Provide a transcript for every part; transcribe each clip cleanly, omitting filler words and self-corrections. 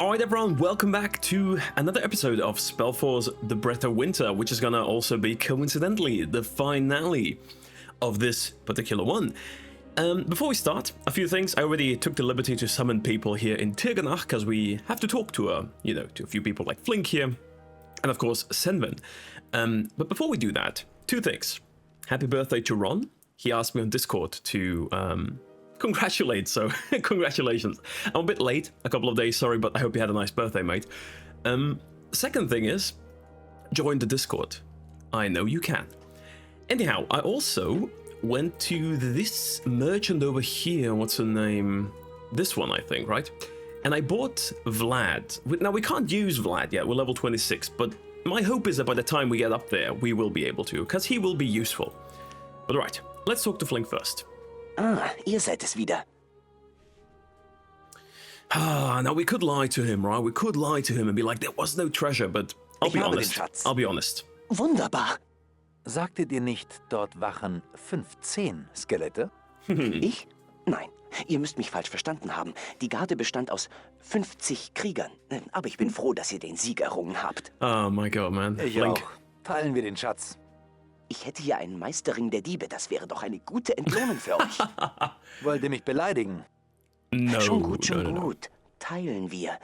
Alright everyone, welcome back to another episode of SpellForce The Breath of Winter, which is gonna also be, coincidentally, the finale of this particular one. Before we start, a few things. I already took the liberty to summon people here in Tirganach, because we have to talk to a few people like Flink here, and of course Cenwen. But before we do that, two things. Happy birthday to Ron. He asked me on Discord to congratulate, so congratulations. I'm a bit late, a couple of days, sorry, but I hope you had a nice birthday, mate. Second thing is, join the Discord. I know you can. Anyhow, I also went to this merchant over here, what's her name? This one, I think, right? And I bought Vlad. Now, we can't use Vlad yet, we're level 26, but my hope is that by the time we get up there, we will be able to, because he will be useful. But right, let's talk to Flink first. Ah, ihr seid es wieder. Now we could lie to him, right? We could lie to him and be like, there was no treasure, but I'll be honest. I'll be honest. Wunderbar. Sagtet ihr nicht, dort wachen 15 Skelette? Ich? Nein, ihr müsst mich falsch verstanden haben. Die Garde bestand aus 50 Kriegern. Aber ich bin froh, dass ihr den Sieg errungen habt. Oh my god, man. Ich Flink. auch. Teilen wir den Schatz. Ich hätte hier einen Meisterring der Diebe. Das wäre doch eine gute Entlohnung für euch. Wollt ihr mich beleidigen? No, Schon gut, schon no. gut. Teilen wir.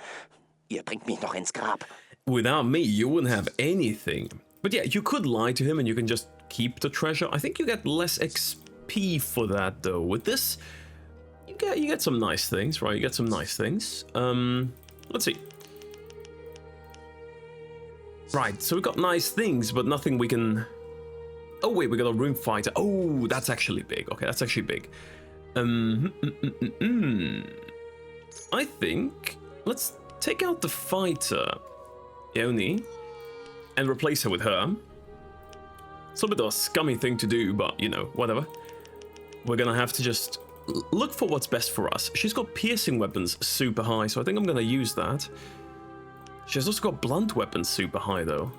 Ihr bringt mich noch ins Grab. Without me, you wouldn't have anything. But yeah, you could lie to him and you can just keep the treasure. I think you get less XP for that, though. With this, you get some nice things, right? You get some nice things. Let's see. Right, so we got nice things, but nothing we can... Oh wait, we got a room fighter. Oh, that's actually big. Okay, that's actually big. I think let's take out the fighter, Yoni, and replace her with her. It's a bit of a scummy thing to do, but you know, whatever. We're gonna have to just look for what's best for us. She's got piercing weapons super high, so I think I'm gonna use that. She's also got blunt weapons super high, though.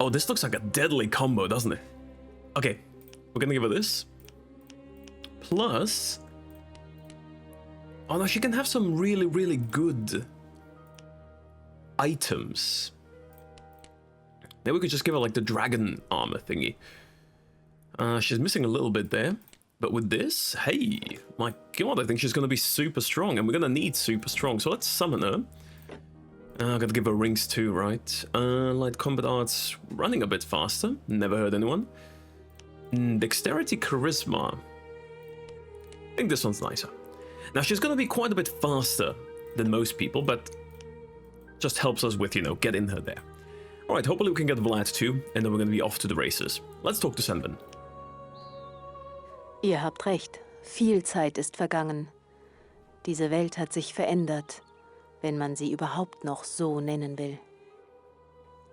Oh, this looks like a deadly combo, doesn't it? Okay, we're gonna give her this. Plus... Oh no, she can have some really, really good items. Maybe we could just give her like the dragon armor thingy. She's missing a little bit there. But with this, hey, my god, I think she's gonna be super strong, and we're gonna need super strong. So let's summon her. I gotta give her rings too, right? Light combat arts, running a bit faster. Never heard anyone. Dexterity, charisma. I think this one's nicer. Now she's gonna be quite a bit faster than most people, but just helps us with, you know, getting her there. Alright, hopefully we can get Vlad too, and then we're gonna be off to the races. Let's talk to Cenwen. Ihr habt recht. Viel Zeit ist vergangen. Diese Welt hat sich verändert, wenn man sie überhaupt noch so nennen will.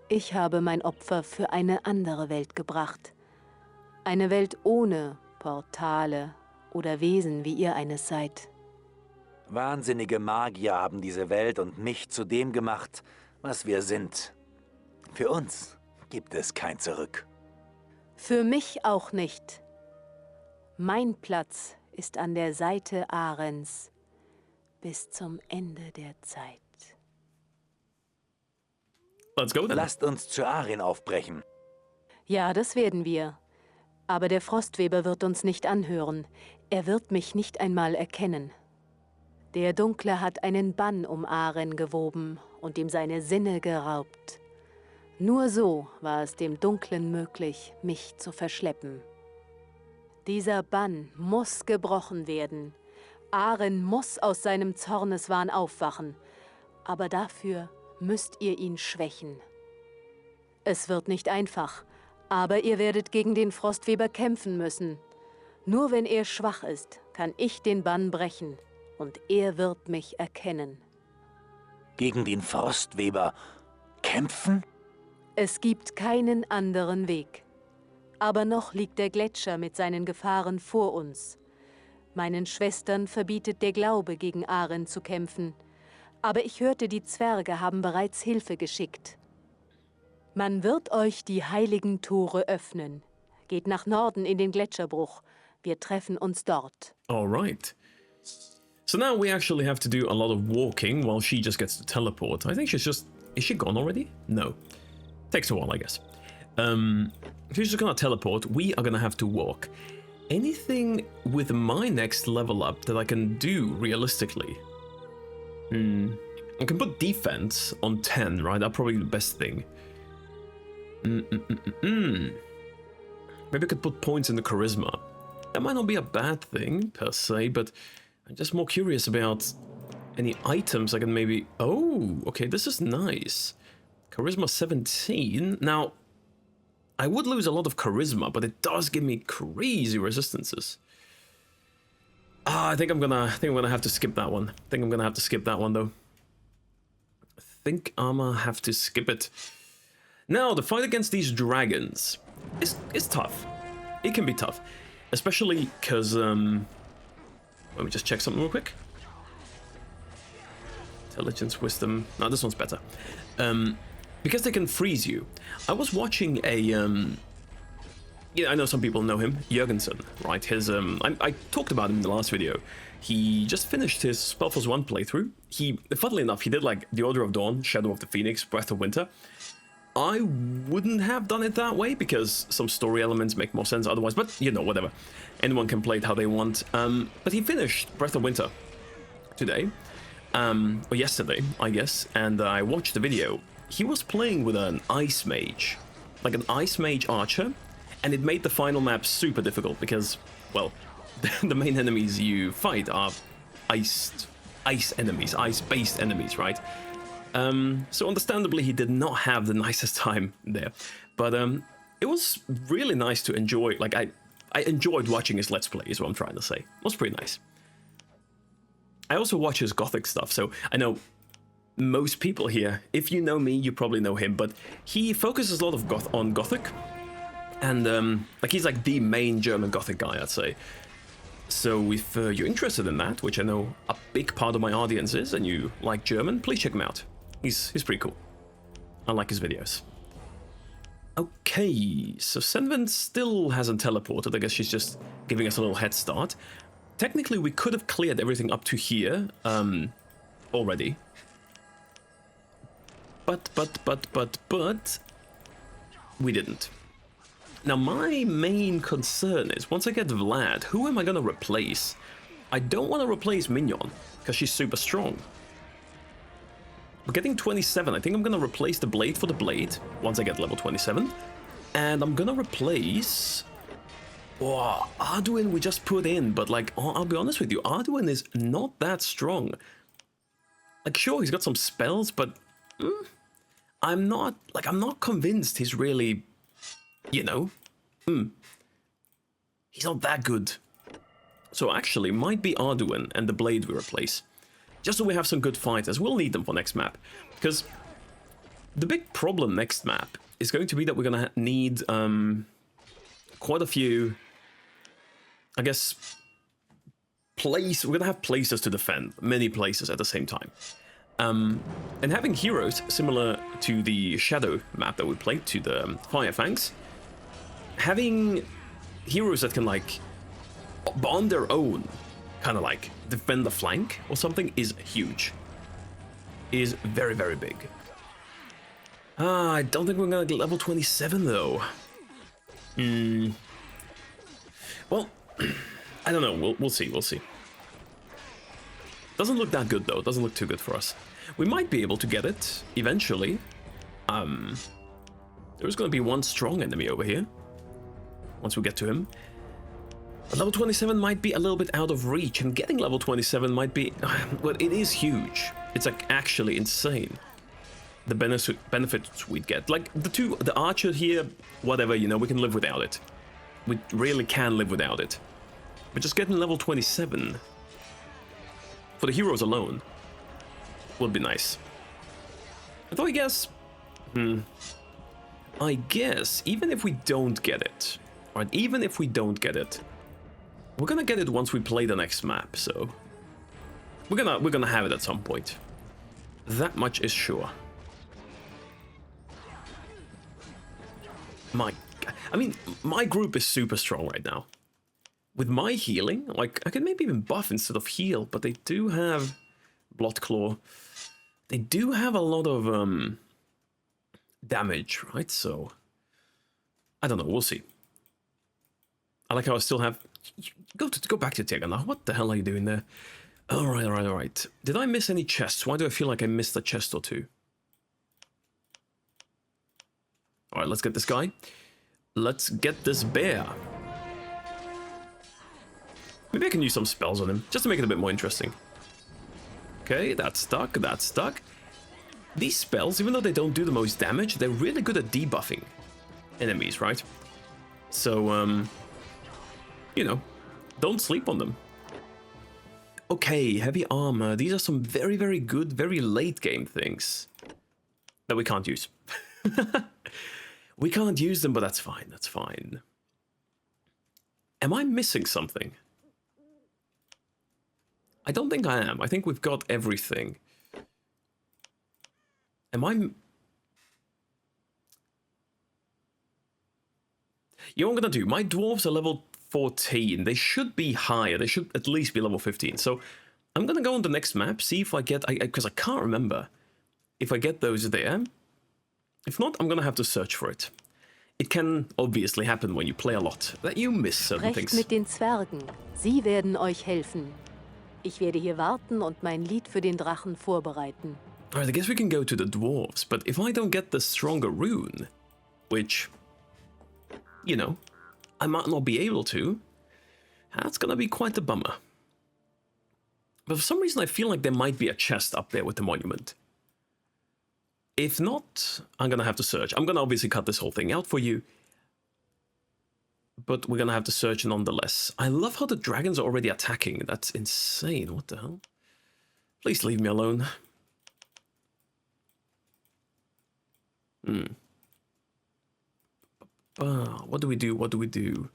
Ich habe mein Opfer für eine andere Welt gebracht. Eine Welt ohne Portale oder Wesen, wie ihr eines seid. Wahnsinnige Magier haben diese Welt und mich zu dem gemacht, was wir sind. Für uns gibt es kein Zurück. Für mich auch nicht. Mein Platz ist an der Seite Aryns bis zum Ende der Zeit. Let's go then. Lasst uns zu Aryn aufbrechen. Ja, das werden wir. Aber der Frostweber wird uns nicht anhören. Er wird mich nicht einmal erkennen. Der Dunkle hat einen Bann um Aryn gewoben und ihm seine Sinne geraubt. Nur so war es dem Dunklen möglich, mich zu verschleppen. Dieser Bann muss gebrochen werden. Aryn muss aus seinem Zorneswahn aufwachen. Aber dafür müsst ihr ihn schwächen. Es wird nicht einfach, aber ihr werdet gegen den Frostweber kämpfen müssen. Nur wenn er schwach ist, kann ich den Bann brechen und er wird mich erkennen. Gegen den Frostweber kämpfen? Es gibt keinen anderen Weg. Aber noch liegt der Gletscher mit seinen Gefahren vor uns. Meinen Schwestern verbietet der Glaube, gegen Aryn zu kämpfen. Aber ich hörte, die Zwerge haben bereits Hilfe geschickt. Man wird euch die heiligen Tore öffnen. Geht nach Norden in den Gletscherbruch. Wir treffen uns dort. Alright. So now we actually have to do a lot of walking while she just gets to teleport. I think she's just... Is she gone already? No. Takes a while, I guess. She's just gonna teleport. We are gonna have to walk. Anything with my next level up that I can do realistically? I can put defense on 10, right? That's probably the best thing. Maybe I could put points in the charisma. That might not be a bad thing, per se, but I'm just more curious about any items I can maybe... Oh, okay, this is nice. Charisma 17. Now, I would lose a lot of charisma, but it does give me crazy resistances. I think I'm gonna have to skip that one. I think I'm gonna have to skip that one, though. I think I'm gonna have to skip it. Now, the fight against these dragons is tough. It can be tough. Especially because, let me just check something real quick. Intelligence, wisdom. No, this one's better. Because they can freeze you. I was watching a, yeah, I know some people know him, Jurgensen, right? His, I talked about him in the last video. He just finished his SpellForce 1 playthrough. Funnily enough, he did like The Order of Dawn, Shadow of the Phoenix, Breath of Winter. I wouldn't have done it that way because some story elements make more sense otherwise, but you know, whatever. Anyone can play it how they want. But he finished Breath of Winter today, or yesterday, I guess, and I watched the video. He was playing with an ice mage, like an ice mage archer, and it made the final map super difficult because, well, the main enemies you fight are ice enemies, ice-based enemies, right? So understandably, he did not have the nicest time there, but it was really nice to enjoy. Like I enjoyed watching his Let's Play, is what I'm trying to say. It was pretty nice. I also watch his Gothic stuff, so I know most people here, if you know me, you probably know him, but he focuses a lot of on Gothic, and like he's like the main German Gothic guy, I'd say. So if you're interested in that, which I know a big part of my audience is, and you like German, please check him out. He's pretty cool. I like his videos. Okay, so Cenwen still hasn't teleported. I guess she's just giving us a little head start. Technically, we could have cleared everything up to here already. But we didn't. Now, my main concern is, once I get Vlad, who am I going to replace? I don't want to replace Mignon, because she's super strong. We're getting 27. I think I'm going to replace the Blade for the Blade, once I get level 27. And I'm going to replace... Oh, Arduin we just put in, but like, I'll be honest with you, Arduin is not that strong. Like, sure, he's got some spells, but... I'm not convinced he's really... You know, he's not that good. So actually, might be Arduin and the Blade we replace. Just so we have some good fighters. We'll need them for next map. Because the big problem next map is going to be that we're going to need quite a few, I guess, we're going to have places to defend. Many places at the same time. And having heroes similar to the Shadow map that we played, to the Firefangs, having heroes that can, like, on their own, kind of like defend the flank or something is huge. Is very, very big. I don't think we're gonna get level 27 though. Well, I don't know. We'll see. We'll see. Doesn't look that good though. Doesn't look too good for us. We might be able to get it eventually. There's gonna be one strong enemy over here. Once we get to him. But level 27 might be a little bit out of reach, and getting level 27 might be... Well, it is huge. It's like actually insane. The benefits we'd get. Like the archer here, whatever, you know, we can live without it. We really can live without it. But just getting level 27 for the heroes alone would be nice. Although I guess... I guess, even if we don't get it, right, even if we don't get it, we're gonna get it once we play the next map, so... We're gonna have it at some point. That much is sure. I mean, my group is super strong right now. with my healing, like, I could maybe even buff instead of heal, but they do have Blood Claw. They do have a lot of damage, right? So, I don't know, we'll see. I like how I still have... Go back to Tirganach. What the hell are you doing there? Alright. Did I miss any chests? Why do I feel like I missed a chest or two? Alright, let's get this guy. Let's get this bear. Maybe I can use some spells on him, just to make it a bit more interesting. Okay, that's stuck. These spells, even though they don't do the most damage, they're really good at debuffing enemies, right? So, you know, don't sleep on them. Okay, heavy armor. These are some very, very good, very late game things that we can't use. We can't use them, but that's fine, that's fine. Am I missing something? I don't think I am. I think we've got everything. Am I... You know what I'm gonna do? My dwarves are level 14. They should be higher. They should at least be level 15. So I'm gonna go on the next map, see if I get... Because I can't remember if I get those there. If not, I'm gonna have to search for it. It can obviously happen when you play a lot, that you miss certain Sprecht things. mit den Zwergen. Sie werden euch helfen. Ich werde hier warten und mein Lied für den Drachen vorbereiten. Alright, I guess we can go to the dwarves, but if I don't get the stronger rune, which, you know, I might not be able to, that's gonna be quite a bummer. But for some reason I feel like there might be a chest up there with the monument. If not, I'm gonna have to search. I'm gonna obviously cut this whole thing out for you, but we're gonna have to search nonetheless. I love how the dragons are already attacking. That's insane. What the hell? Please leave me alone. What do we do? What do we do?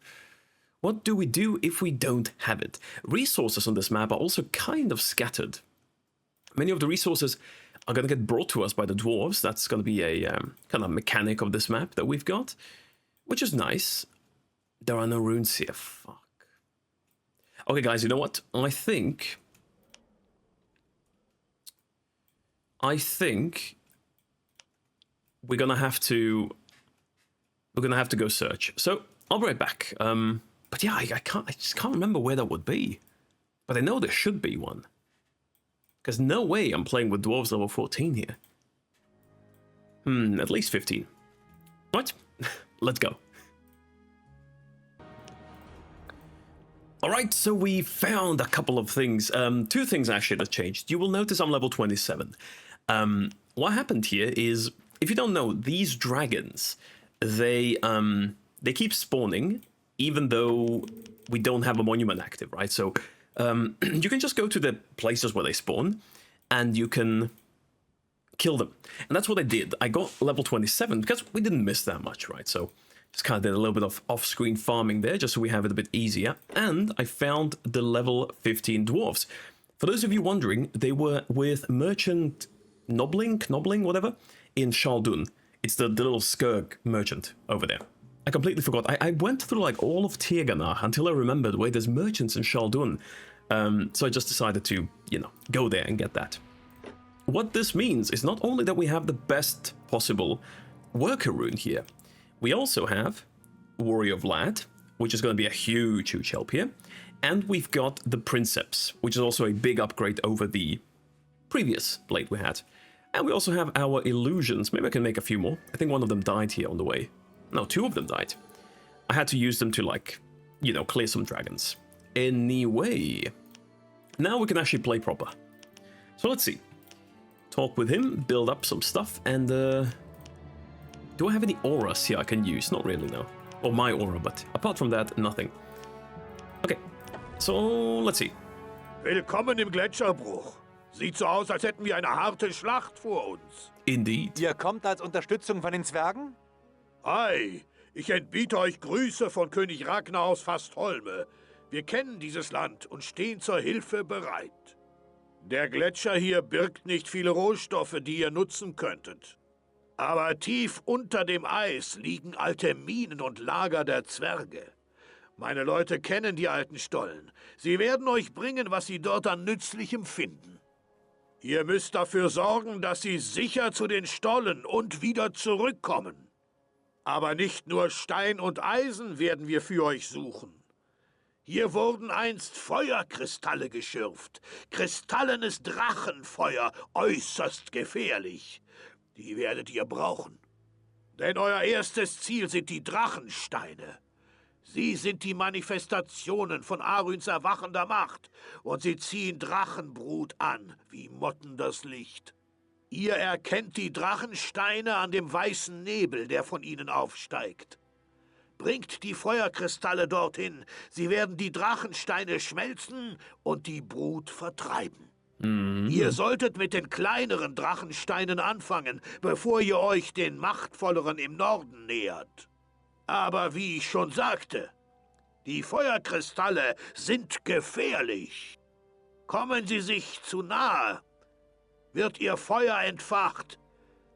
What do we do if we don't have it? Resources on this map are also kind of scattered. Many of the resources are going to get brought to us by the dwarves. That's going to be a kind of mechanic of this map that we've got, which is nice. There are no runes here. Fuck. Okay, guys, you know what? I think we're gonna have to go search. So I'll be right back. But yeah, I just can't remember where that would be. But I know there should be one. Because no way I'm playing with dwarves level 14 here. At least 15. Right, let's go. Alright, so we found a couple of things. Two things actually that changed. You will notice I'm level 27. What happened here is, if you don't know, these dragons, they keep spawning, even though we don't have a monument active, right? So you can just go to the places where they spawn, and you can kill them. And that's what I did. I got level 27, because we didn't miss that much, right? So just kind of did a little bit of off-screen farming there, just so we have it a bit easier. And I found the level 15 dwarves. For those of you wondering, they were with Merchant Knobbling, whatever, in Shal'Dun. It's the little Skurg merchant over there. I completely forgot. I went through like all of Tirganach until I remembered, wait, there's merchants in Shal'Dun. So I just decided to, you know, go there and get that. What this means is not only that we have the best possible worker rune here, we also have Warrior of Lad, which is going to be a huge, huge help here. And we've got the Princeps, which is also a big upgrade over the previous blade we had. And we also have our illusions. Maybe I can make a few more. I think one of them died here on the way. No, two of them died. I had to use them to, like, you know, clear some dragons. Anyway, now we can actually play proper. So let's see. Talk with him, build up some stuff, and do I have any auras here I can use? Not really, no. Or my aura, but apart from that, nothing. Okay, so let's see. Willkommen im Gletscherbruch. Sieht so aus, als hätten wir eine harte Schlacht vor uns. Indeed. Ihr kommt als Unterstützung von den Zwergen? Ei, ich entbiete euch Grüße von König Ragnar aus Fastholme. Wir kennen dieses Land und stehen zur Hilfe bereit. Der Gletscher hier birgt nicht viele Rohstoffe, die ihr nutzen könntet. Aber tief unter dem Eis liegen alte Minen und Lager der Zwerge. Meine Leute kennen die alten Stollen. Sie werden euch bringen, was sie dort an Nützlichem finden. Ihr müsst dafür sorgen, dass sie sicher zu den Stollen und wieder zurückkommen. Aber nicht nur Stein und Eisen werden wir für euch suchen. Hier wurden einst Feuerkristalle geschürft. Kristallenes Drachenfeuer, äußerst gefährlich. Die werdet ihr brauchen. Denn euer erstes Ziel sind die Drachensteine. Sie sind die Manifestationen von Aryns erwachender Macht, und sie ziehen Drachenbrut an, wie Motten das Licht. Ihr erkennt die Drachensteine an dem weißen Nebel, der von ihnen aufsteigt. Bringt die Feuerkristalle dorthin, sie werden die Drachensteine schmelzen und die Brut vertreiben. Ihr solltet mit den kleineren Drachensteinen anfangen, bevor ihr euch den machtvolleren im Norden nähert. Aber wie ich schon sagte, die Feuerkristalle sind gefährlich. Kommen sie sich zu nahe, wird ihr Feuer entfacht.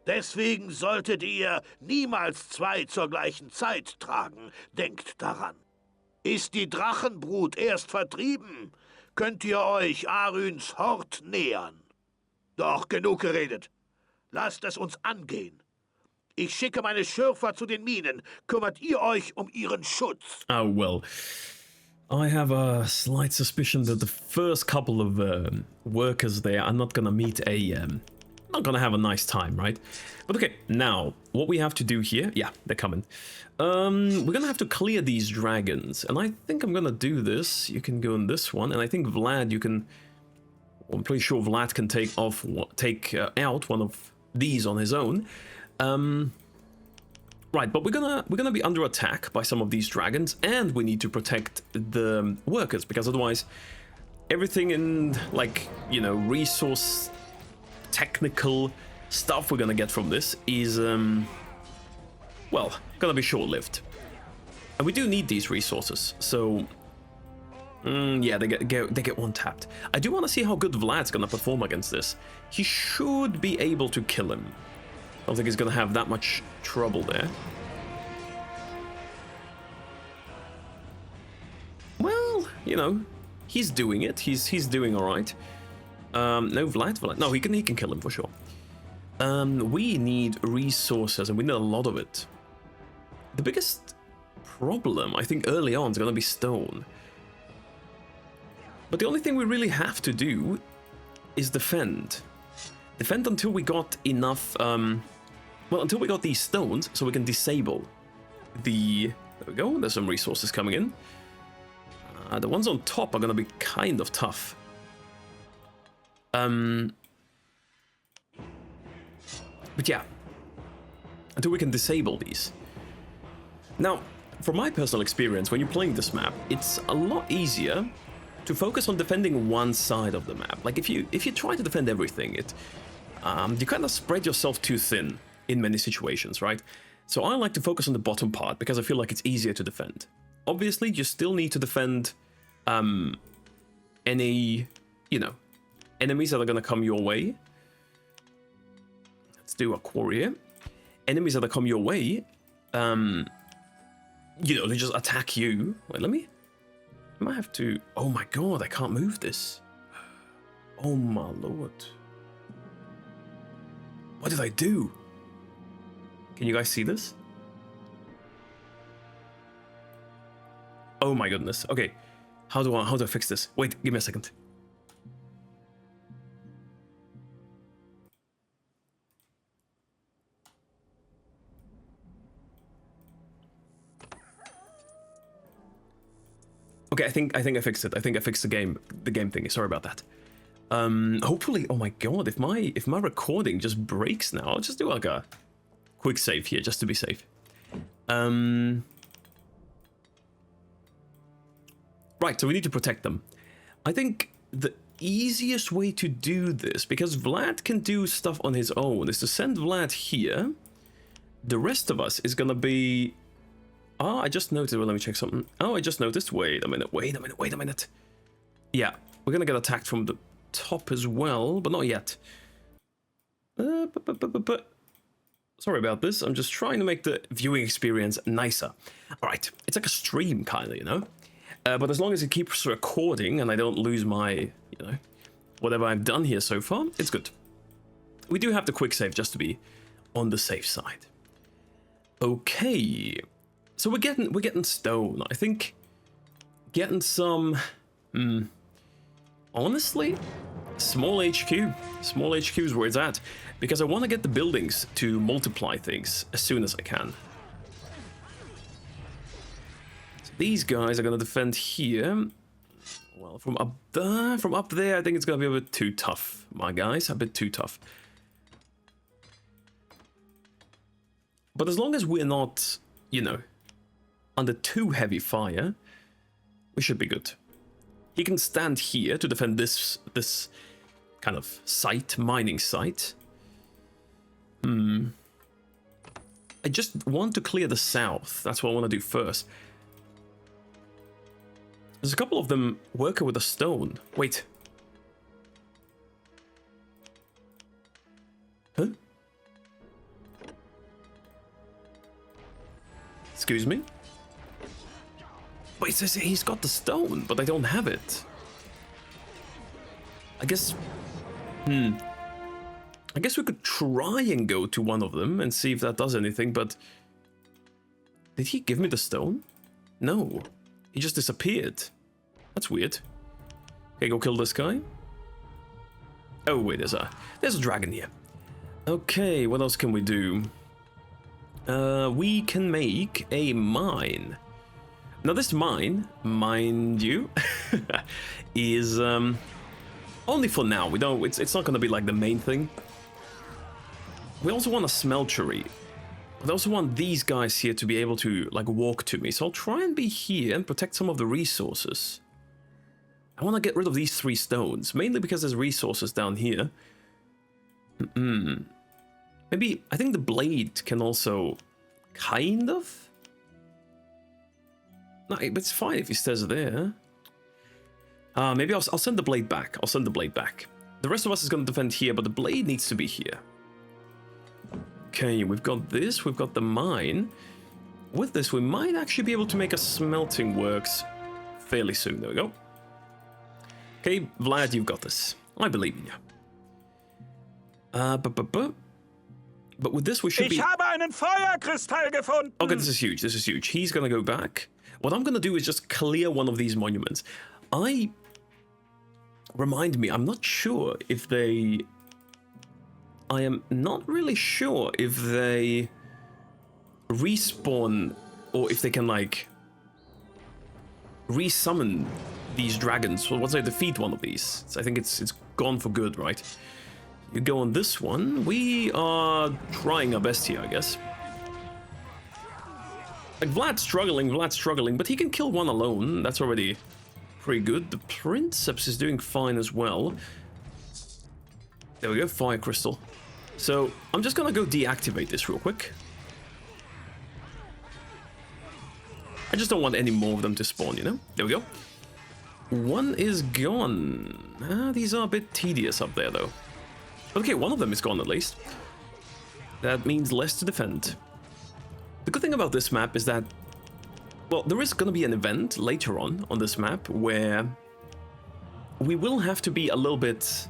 Deswegen solltet ihr niemals zwei zur gleichen Zeit tragen. Denkt daran. Ist die Drachenbrut erst vertrieben, könnt ihr euch Aryns Hort nähern. Doch genug geredet. Lasst es uns angehen. Ich schicke meine Schürfer zu den Minen. Kümmert ihr euch um ihren Schutz? Oh, well. I have a slight suspicion that the first couple of workers there are not gonna meet not gonna have a nice time, right? But okay, now, what we have to do here... Yeah, they're coming. We're gonna have to clear these dragons. And I think I'm gonna do this. You can go on this one. And I think Vlad, you can... I'm pretty sure Vlad can take out one of these on his own. Right, but we're gonna be under attack by some of these dragons, and we need to protect the workers, because otherwise everything in, like, you know, resource technical stuff we're gonna get from this is well, gonna be short-lived. And we do need these resources, so yeah, they get one tapped. I do want to see how good Vlad's gonna perform against this. He should be able to kill him. I don't think he's gonna have that much trouble there. Well, you know, he's doing it. He's doing all right. No, Vlad. No, he can kill him for sure. We need resources, and we need a lot of it. The biggest problem, I think, early on is gonna be stone. But the only thing we really have to do is defend. Defend until we got enough, well, until we got these stones, so we can disable the... There we go, there's some resources coming in. The ones on top are gonna be kind of tough. But yeah, until we can disable these. Now, from my personal experience, when you're playing this map, it's a lot easier to focus on defending one side of the map. Like, if you try to defend everything, you kind of spread yourself too thin in many situations, right? So I like to focus on the bottom part because I feel like it's easier to defend. Obviously, you still need to defend any, you know, enemies that are going to come your way. Let's do a quarry here. Enemies that come your way, you know, they just attack you. Wait, I might have to... Oh my god, I can't move this. Oh my lord. What did I do? Can you guys see this? Oh my goodness. Okay. How do I fix this? Wait, give me a second. Okay, I think I fixed it. I think I fixed the game thingy. Sorry about that. Hopefully, oh my god, if my recording just breaks now, I'll just do like a quick save here just to be safe. Right, so we need to protect them. I think the easiest way to do this, because Vlad can do stuff on his own, is to send Vlad here. The rest of us is gonna be... Oh, I just noticed. Well, let me check something. Oh, I just noticed. Wait a minute. Yeah, we're gonna get attacked from the top as well, but not yet. So Sorry about this. I'm just trying to make the viewing experience nicer. All right, it's like a stream, kind of, you know? But as long as it keeps recording and I don't lose my, you know, whatever I've done here so far, it's good. We do have the quick save just to be on the safe side. Okay, so we're getting stone. I think getting some, honestly, small HQ is where it's at, because I want to get the buildings to multiply things as soon as I can. So these guys are gonna defend here. Well, from up there, I think it's gonna be a bit too tough, my guys, a bit too tough. But as long as we're not, you know, under too heavy fire, we should be good. He can stand here to defend this kind of site, mining site. I just want to clear the south. That's what I want to do first. There's a couple of them working with a stone. Wait. Huh? Excuse me? Wait, it says he's got the stone, but I don't have it. I guess... I guess we could try and go to one of them and see if that does anything, but... Did he give me the stone? No. He just disappeared. That's weird. Okay, go kill this guy. Oh, wait, there's a dragon here. Okay, what else can we do? We can make a mine. Now this mine, mind you, is only for now. We don't. It's not going to be like the main thing. We also want a smeltery. I also want these guys here to be able to like walk to me. So I'll try and be here and protect some of the resources. I want to get rid of these 3 stones, mainly because there's resources down here. Maybe I think the blade can also kind of. No, but it's fine if he stays there. Maybe I'll send the blade back. I'll send the blade back. The rest of us is going to defend here, but the blade needs to be here. Okay, we've got this. We've got the mine. With this, we might actually be able to make a smelting works fairly soon. There we go. Okay, Vlad, you've got this. I believe in you. But with this, we should be... Ich habe einen Feuerkristall gefunden! Okay, this is huge. This is huge. He's going to go back. What I'm going to do is just clear one of these monuments. Remind me, I'm not sure if they... I am not really sure if they respawn or if they can, like, resummon these dragons. So once they defeat one of these, so I think it's gone for good, right? You go on this one. We are trying our best here, I guess. Like, Vlad's struggling, but he can kill one alone. That's already pretty good. The Princeps is doing fine as well. There we go, Fire Crystal. So, I'm just gonna go deactivate this real quick. I just don't want any more of them to spawn, you know? There we go. One is gone. These are a bit tedious up there, though. Okay, one of them is gone at least. That means less to defend. The good thing about this map is that, well, there is going to be an event later on this map where we will have to be a little bit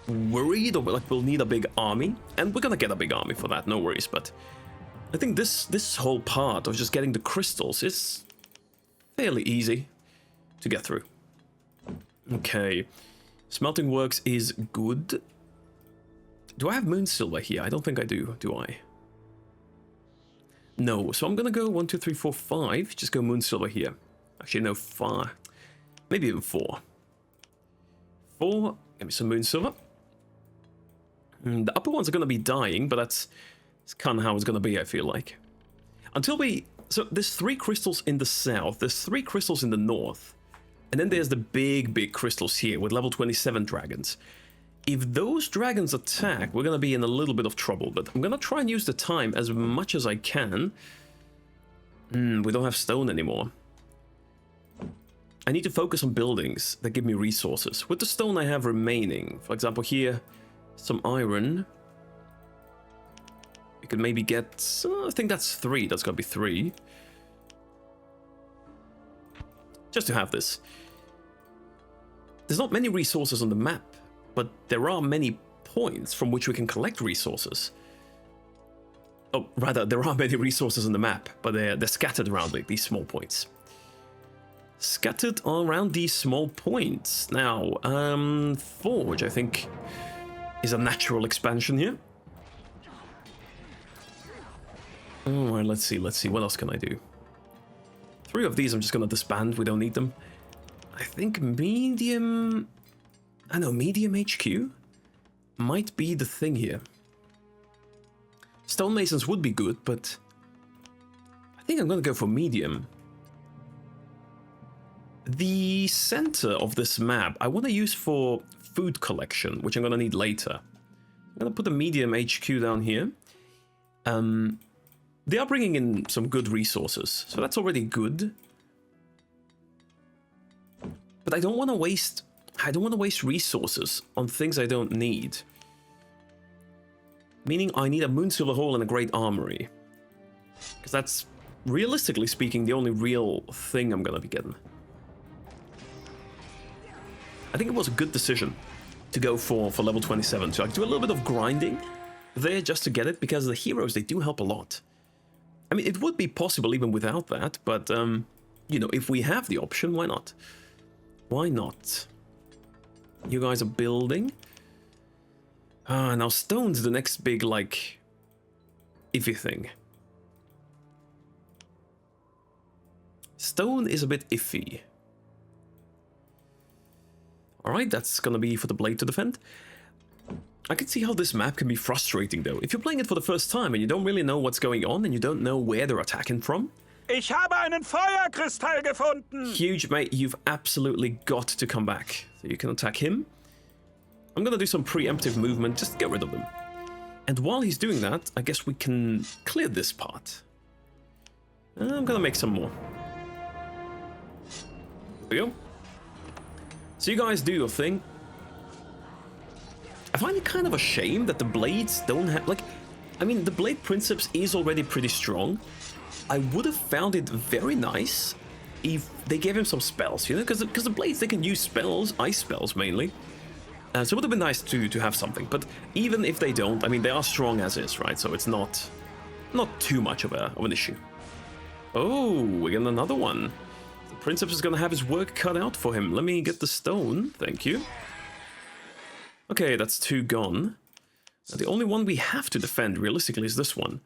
worried, or like we'll need a big army, and we're going to get a big army for that, no worries, but I think this whole part of just getting the crystals is fairly easy to get through. Okay, smelting works is good. Do I have moon silver here? I don't think I do I? No, so I'm gonna go 1, 2, 3, 4, 5. Just go moon silver here. Actually, no, 5. Maybe even 4. 4. Give me some moon silver. The upper ones are gonna be dying, but that's kind of how it's gonna be, I feel like. Until we... So there's 3 crystals in the south. There's 3 crystals in the north. And then there's the big crystals here with level 27 dragons. If those dragons attack, we're gonna be in a little bit of trouble, but I'm gonna try and use the time as much as I can. We don't have stone anymore. I need to focus on buildings that give me resources. With the stone I have remaining, for example here, some iron. We could maybe get... I think that's 3. That's got to be 3. Just to have this. There's not many resources on the map, but there are many points from which we can collect resources. Oh, rather, there are many resources on the map, but they're scattered around like these small points. Scattered around these small points. Now, Forge, I think, is a natural expansion here. Alright, let's see. What else can I do? 3 of these I'm just gonna disband. We don't need them. I think medium... I know, medium HQ might be the thing here. Stonemasons would be good, but I think I'm gonna go for medium. The center of this map I want to use for food collection, which I'm gonna need later. I'm gonna put a medium HQ down here. They are bringing in some good resources, so that's already good. But I don't want to waste... resources on things I don't need. Meaning I need a Moonsilver Hall and a Great Armory. Because that's, realistically speaking, the only real thing I'm gonna be getting. I think it was a good decision to go for level 27. So I do a little bit of grinding there just to get it, because the heroes, they do help a lot. I mean, it would be possible even without that, but, you know, if we have the option, why not? Why not? You guys are building. Now stone's the next big, like, iffy thing. Stone is a bit iffy. Alright, that's gonna be for the blade to defend. I can see how this map can be frustrating, though. If you're playing it for the first time and you don't really know what's going on and you don't know where they're attacking from. Ich habe einen Feuerkristall gefunden! Huge, mate, you've absolutely got to come back. So you can attack him. I'm gonna do some preemptive movement, just to get rid of them. And while he's doing that, I guess we can clear this part. I'm gonna make some more. There we go. So you guys do your thing. I find it kind of a shame that the blades don't have, like, I mean, the blade Princeps is already pretty strong. I would have found it very nice if they gave him some spells, you know, because the blades, they can use spells, ice spells mainly. So it would have been nice to have something, but even if they don't, I mean, they are strong as is, right? So it's not too much of an issue. Oh, we get another one. The Princeps is gonna have his work cut out for him. Let me get the stone, thank you. Okay, that's 2 gone. Now, the only one we have to defend, realistically, is this one.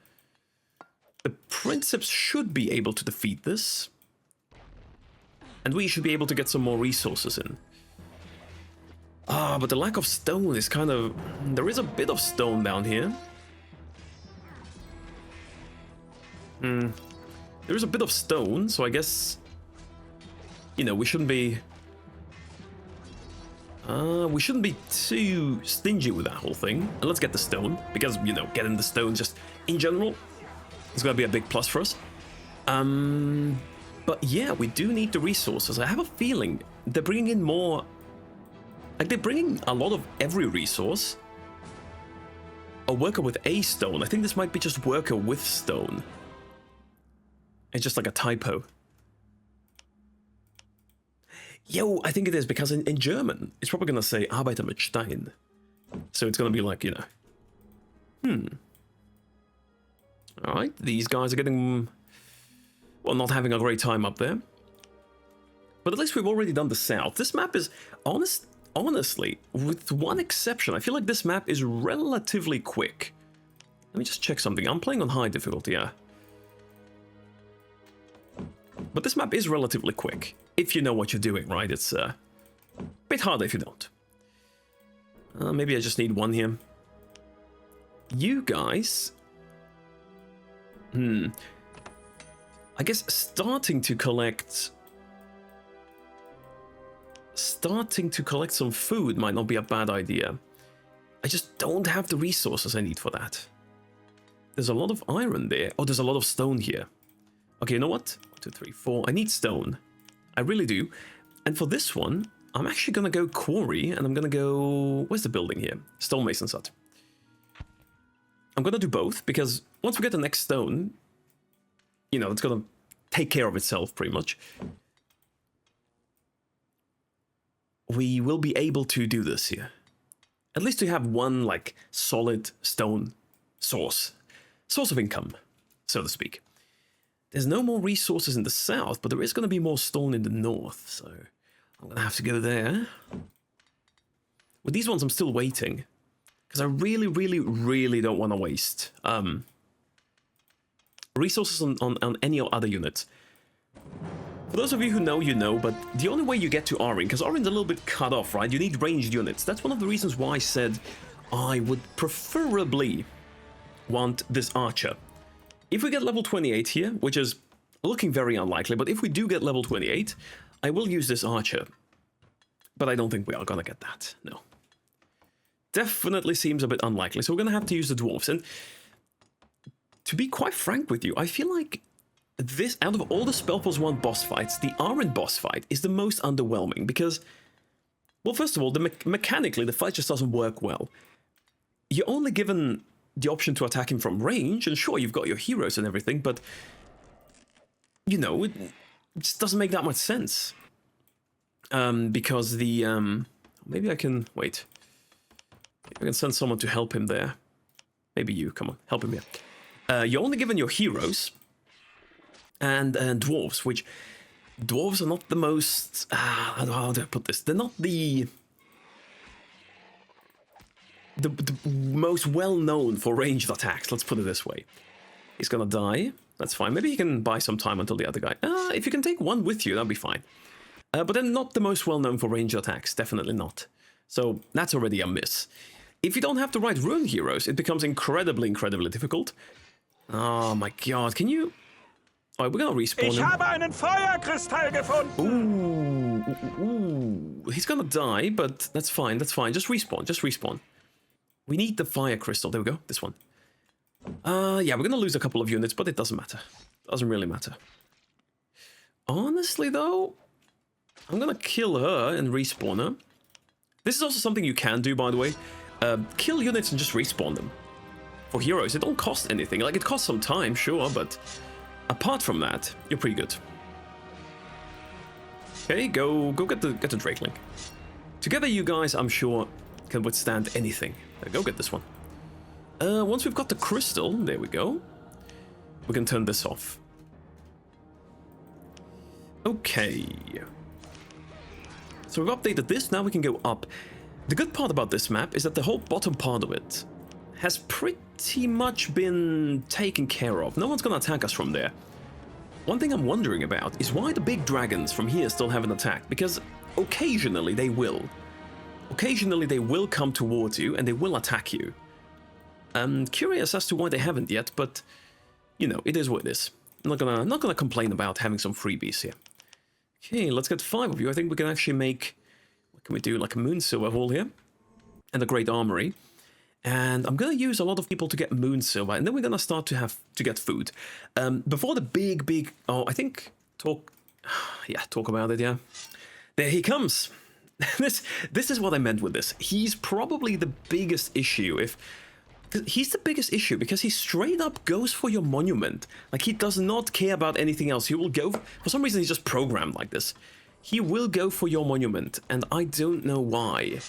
The Princeps should be able to defeat this. And we should be able to get some more resources in. But the lack of stone is kind of... There is a bit of stone down here. There is a bit of stone, so I guess... You know, we shouldn't be... we shouldn't be too stingy with that whole thing. And let's get the stone, because, you know, getting the stone just in general is going to be a big plus for us. But yeah, we do need the resources. I have a feeling they're bringing in more... Like, they're bringing a lot of every resource. A worker with a stone. I think this might be just worker with stone. It's just like a typo. Yo, I think it is, because in German, it's probably going to say Arbeiter mit Stein. So it's going to be like, you know. Alright, these guys are getting... Well, not having a great time up there. But at least we've already done the south. This map is, honestly, with one exception, I feel like this map is relatively quick. Let me just check something. I'm playing on high difficulty, yeah. But this map is relatively quick. If you know what you're doing, right? It's a bit harder if you don't. Maybe I just need one here. You guys... I guess starting to collect some food might not be a bad idea. I just don't have the resources I need for that. There's a lot of iron there. Oh, there's a lot of stone here. Okay, you know what? 1, 2, 3, 4. I need stone. I really do. And for this one, I'm actually going to go quarry, and I'm going to go... Where's the building here? Stonemason's hut. I'm gonna do both, because once we get the next stone, you know, it's gonna take care of itself, pretty much. We will be able to do this here. At least to have one, like, solid stone source of income, so to speak. There's no more resources in the south, but there is going to be more stone in the north, so I'm going to have to go there. With these ones, I'm still waiting, because I really, really, really don't want to waste resources on any other units. For those of you who know, you know, but the only way you get to Aryn, because Aryn's a little bit cut off, right? You need ranged units. That's one of the reasons why I said I would preferably want this archer. If we get level 28 here, which is looking very unlikely, but if we do get level 28, I will use this archer. But I don't think we are gonna get that, no. Definitely seems a bit unlikely, so we're gonna have to use the dwarves. And to be quite frank with you, I feel like this, out of all the SpellForce 1 boss fights, the Aryn boss fight is the most underwhelming, because, well, first of all, mechanically, the fight just doesn't work well. You're only given the option to attack him from range, and sure, you've got your heroes and everything, but, you know, it just doesn't make that much sense. Because the, maybe I can, wait. Maybe I can send someone to help him there. Maybe you, come on, help him here. You're only given your heroes, and dwarves, which dwarves are not the most, how do I put this? They're not the most well-known for ranged attacks, let's put it this way. He's gonna die, that's fine. Maybe he can buy some time until the other guy. If you can take one with you, that'd be fine. But then not the most well-known for ranged attacks, definitely not. So that's already a miss. If you don't have the right rune heroes, it becomes incredibly, incredibly difficult. Oh my god, can you... Alright, we're gonna respawn him. Ich habe einen Feuerkristall gefunden! Ooh, he's gonna die, but that's fine, that's fine. Just respawn, just respawn. We need the fire crystal. There we go, this one. Yeah, we're gonna lose a couple of units, but it doesn't matter. Doesn't really matter. Honestly, though, I'm gonna kill her and respawn her. This is also something you can do, by the way. Kill units and just respawn them. For heroes, it don't cost anything. Like, it costs some time, sure, but... apart from that, you're pretty good. Okay, go get the Drakeling. Together, you guys, I'm sure, can withstand anything. Go get this one. Once we've got the crystal, there we go. We can turn this off. Okay. So we've updated this. Now we can go up. The good part about this map is that the whole bottom part of it has pretty much been taken care of. No one's gonna attack us from there. One thing I'm wondering about is why the big dragons from here still haven't attacked, because occasionally they will. Occasionally they will come towards you and they will attack you. I'm curious as to why they haven't yet, but you know, it is what it is. I'm not gonna complain about having some freebies here. Okay, let's get 5 of you. I think we can actually make, what can we do, like a moon silver hall here and a great armory. And I'm gonna use a lot of people to get moon silver, and then we're gonna start to get food. Before the big, oh, I think talk about it. Yeah, there he comes. This is what I meant with this. He's probably the biggest issue. He's the biggest issue because he straight up goes for your monument. Like, he does not care about anything else. He will go for some reason. He's just programmed like this. He will go for your monument, and I don't know why.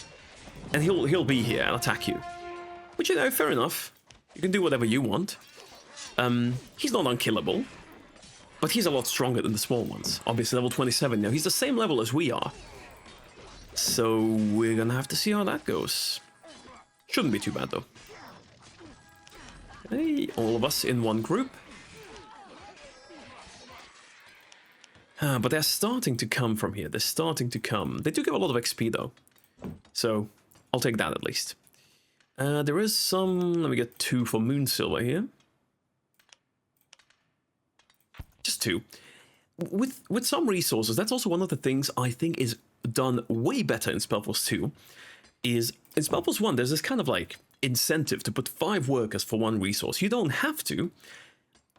And he'll be here and attack you. Which, you know, fair enough. You can do whatever you want. He's not unkillable. But he's a lot stronger than the small ones. Obviously, level 27 now. He's the same level as we are. So, we're gonna have to see how that goes. Shouldn't be too bad, though. Hey, all of us in one group. But they're starting to come from here. They're starting to come. They do give a lot of XP, though. So, I'll take that at least. There is some... Let me get 2 for moon silver here. Just 2. With some resources, that's also one of the things I think is done way better in SpellForce 2. Is in SpellForce 1, there's this kind of like incentive to put 5 workers for 1 resource. You don't have to,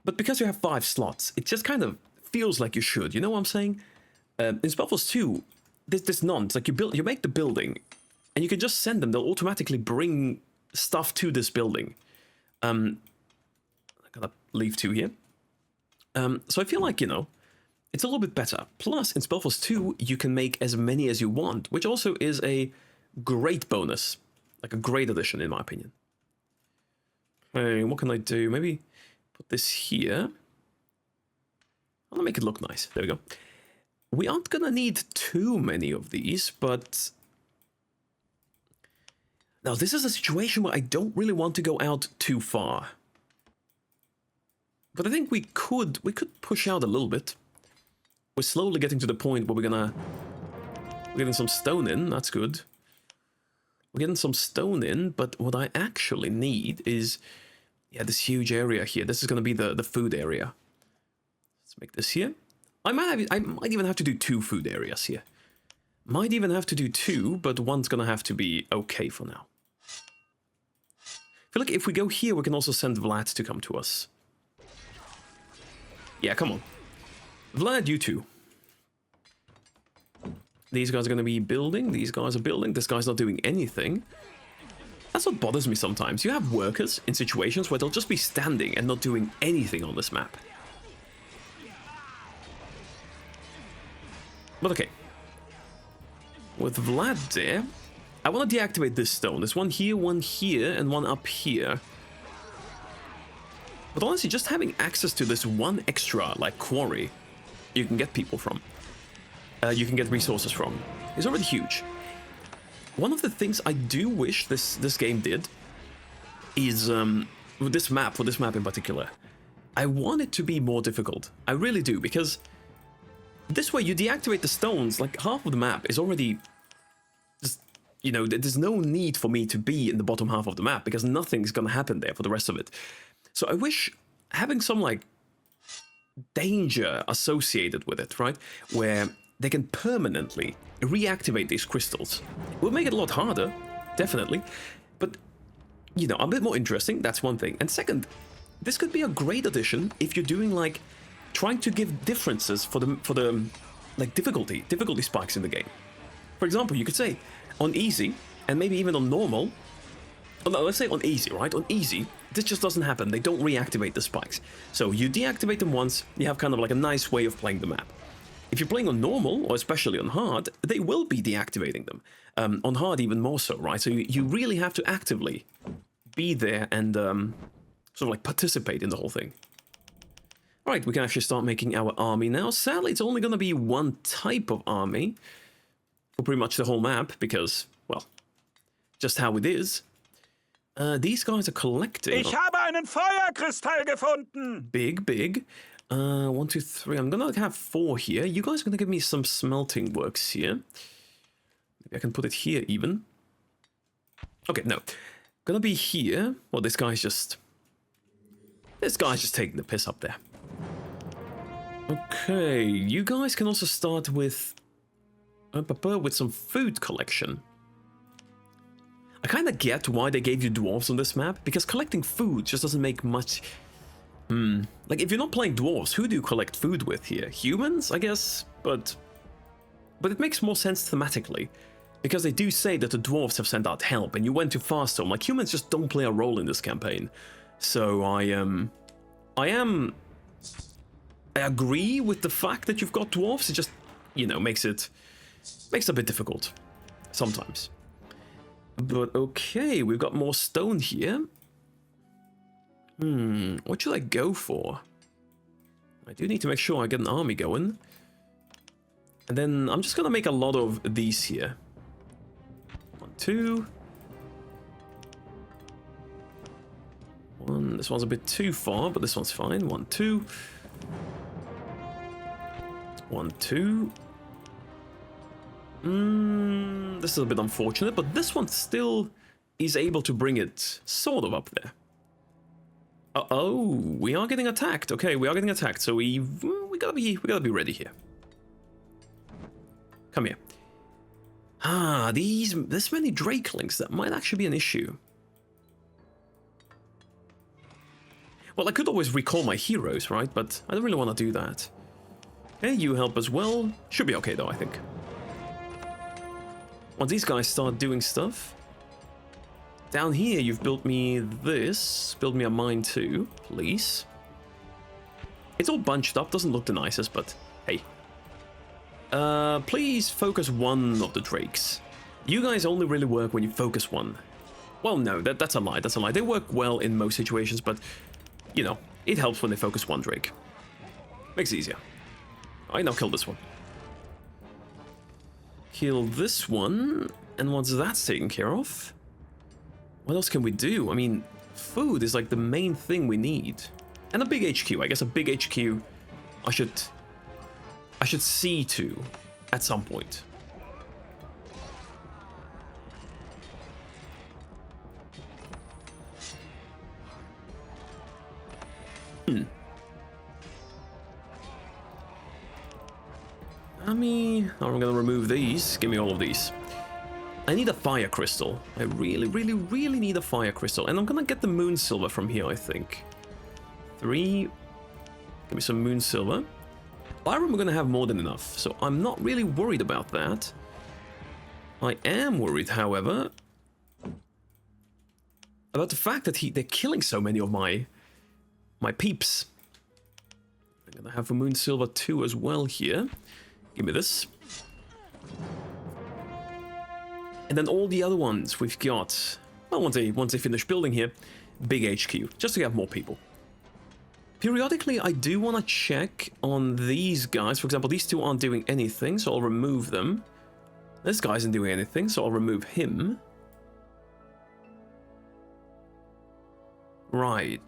but because you have 5 slots, it just kind of feels like you should. You know what I'm saying? In SpellForce 2, there's none. It's like you make the building, and you can just send them. They'll automatically bring stuff to this building. I gotta leave 2 here. So I feel like, you know, it's a little bit better. Plus, in SpellForce 2, you can make as many as you want, which also is a great bonus. Like a great addition, in my opinion. Okay, what can I do? Maybe put this here. I'll make it look nice. There we go. We aren't gonna need too many of these, but... Now, this is a situation where I don't really want to go out too far. But I think we could push out a little bit. We're slowly getting to the point where we're getting some stone in, that's good. We're getting some stone in, but what I actually need is, yeah, this huge area here. This is going to be the food area. Let's make this here. I might even have to do 2 food areas here. Might even have to do 2, but one's going to have to be okay for now. I feel like if we go here, we can also send Vlad to come to us. Yeah, come on. Vlad, you too. These guys are going to be building. These guys are building. This guy's not doing anything. That's what bothers me sometimes. You have workers in situations where they'll just be standing and not doing anything on this map. But okay. With Vlad there, I want to deactivate this stone. There's one here, and one up here. But honestly, just having access to this one extra, like, quarry you can get people from, you can get resources from, is already huge. One of the things I do wish this game did is, with this map, for this map in particular, I want it to be more difficult. I really do, because this way you deactivate the stones, like, half of the map is already just, you know, there's no need for me to be in the bottom half of the map, because nothing's gonna happen there for the rest of it. So I wish having some, like, danger associated with it, right? Where they can permanently reactivate these crystals. It would make it a lot harder, definitely. But, you know, a bit more interesting, that's one thing. And second, this could be a great addition if you're doing, like, trying to give differences for the like, difficulty spikes in the game. For example, you could say, on easy, and maybe even on normal, oh, no, let's say on easy, right? On easy, this just doesn't happen. They don't reactivate the spikes. So you deactivate them once, you have kind of like a nice way of playing the map. If you're playing on normal, or especially on hard, they will be deactivating them. On hard even more so, right? So you really have to actively be there and sort of like participate in the whole thing. Alright, we can actually start making our army now. Sadly, it's only going to be one type of army for pretty much the whole map, because, well, just how it is. These guys are collecting. Ich habe einen Feuerkristall gefunden. Big. 1, 2, 3. I'm gonna have 4 here. You guys are gonna give me some smelting works here. Maybe I can put it here even. Okay, no. Gonna be here. Well, this guy's just taking the piss up there. Okay, you guys can also start with some food collection. I kind of get why they gave you dwarves on this map, because collecting food just doesn't make much... Like, if you're not playing dwarves, who do you collect food with here? Humans, I guess? But it makes more sense thematically, because they do say that the dwarves have sent out help, and you went too fast, so like, humans just don't play a role in this campaign. So I agree with the fact that you've got dwarves. It just, you know, makes it a bit difficult sometimes. But okay, we've got more stone here. What should I go for? I do need to make sure I get an army going. And then I'm just gonna make a lot of these here. 1, 2. 1, this one's a bit too far, but this one's fine. 1, 2. 1, 2. This is a bit unfortunate, but this one still is able to bring it sort of up there. Uh-oh, we are getting attacked. Okay, we are getting attacked, so we gotta be ready here. Come here. This many Drakelings, that might actually be an issue. Well, I could always recall my heroes, right? But I don't really want to do that. Okay, you help as well. Should be okay though, I think. Once these guys start doing stuff, Down here, you've built me this. Build me a mine too, please. It's all bunched up, doesn't look the nicest, but hey. Please focus one of the drakes. You guys only really work when you focus one. Well, no, that's a lie, that's a lie. They work well in most situations, but, you know, it helps when they focus one drake. Makes it easier. Alright, now kill this one. Kill this one, and once that's taken care of, what else can we do? I mean, food is like the main thing we need. And a big HQ, I guess a big HQ I should see to at some point. I'm gonna remove these. Give me all of these. I need a fire crystal. I really, really, really need a fire crystal. And I'm gonna get the moon silver from here, I think. 3. Give me some moon silver. Iron we're gonna have more than enough, so I'm not really worried about that. I am worried, however, about the fact that they're killing so many of my peeps. I'm gonna have a moon silver 2 as well here. Give me this. And then all the other ones we've got, well, once they finish building here, big HQ, just to have more people. Periodically, I do want to check on these guys. For example, these two aren't doing anything, so I'll remove them. This guy isn't doing anything, so I'll remove him. Right.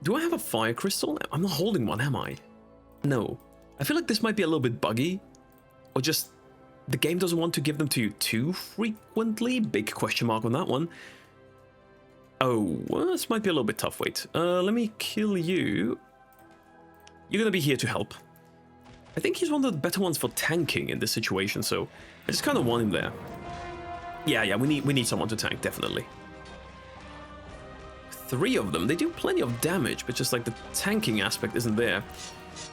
Do I have a fire crystal? I'm not holding one, am I? No. I feel like this might be a little bit buggy. Or just the game doesn't want to give them to you too frequently. Big question mark on that one. Oh, well, this might be a little bit tough. Wait, let me kill you. You're gonna be here to help. I think he's one of the better ones for tanking in this situation, so I just kind of want him there. Yeah, we need someone to tank, definitely. 3 of them, they do plenty of damage, but just like the tanking aspect isn't there.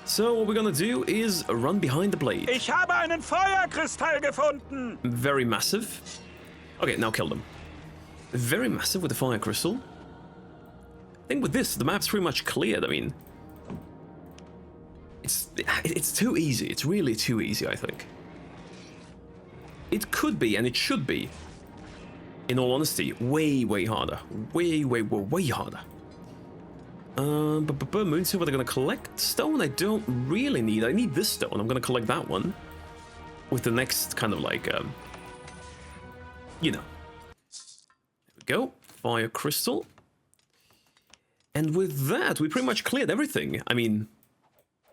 So what we're gonna do is run behind the blade. Ich habe einen Feuerkristall gefunden. Very massive. Okay, now kill them. Very massive with the fire crystal. I think with this, the map's pretty much cleared. I mean, it's too easy. It's really too easy, I think. It could be, and it should be, in all honesty, way harder. Way harder. Moon silver, they're gonna collect stone. I don't really need. I need this stone. I'm gonna collect that one with the next kind of like, you know. There we go. Fire crystal. And with that, we pretty much cleared everything. I mean,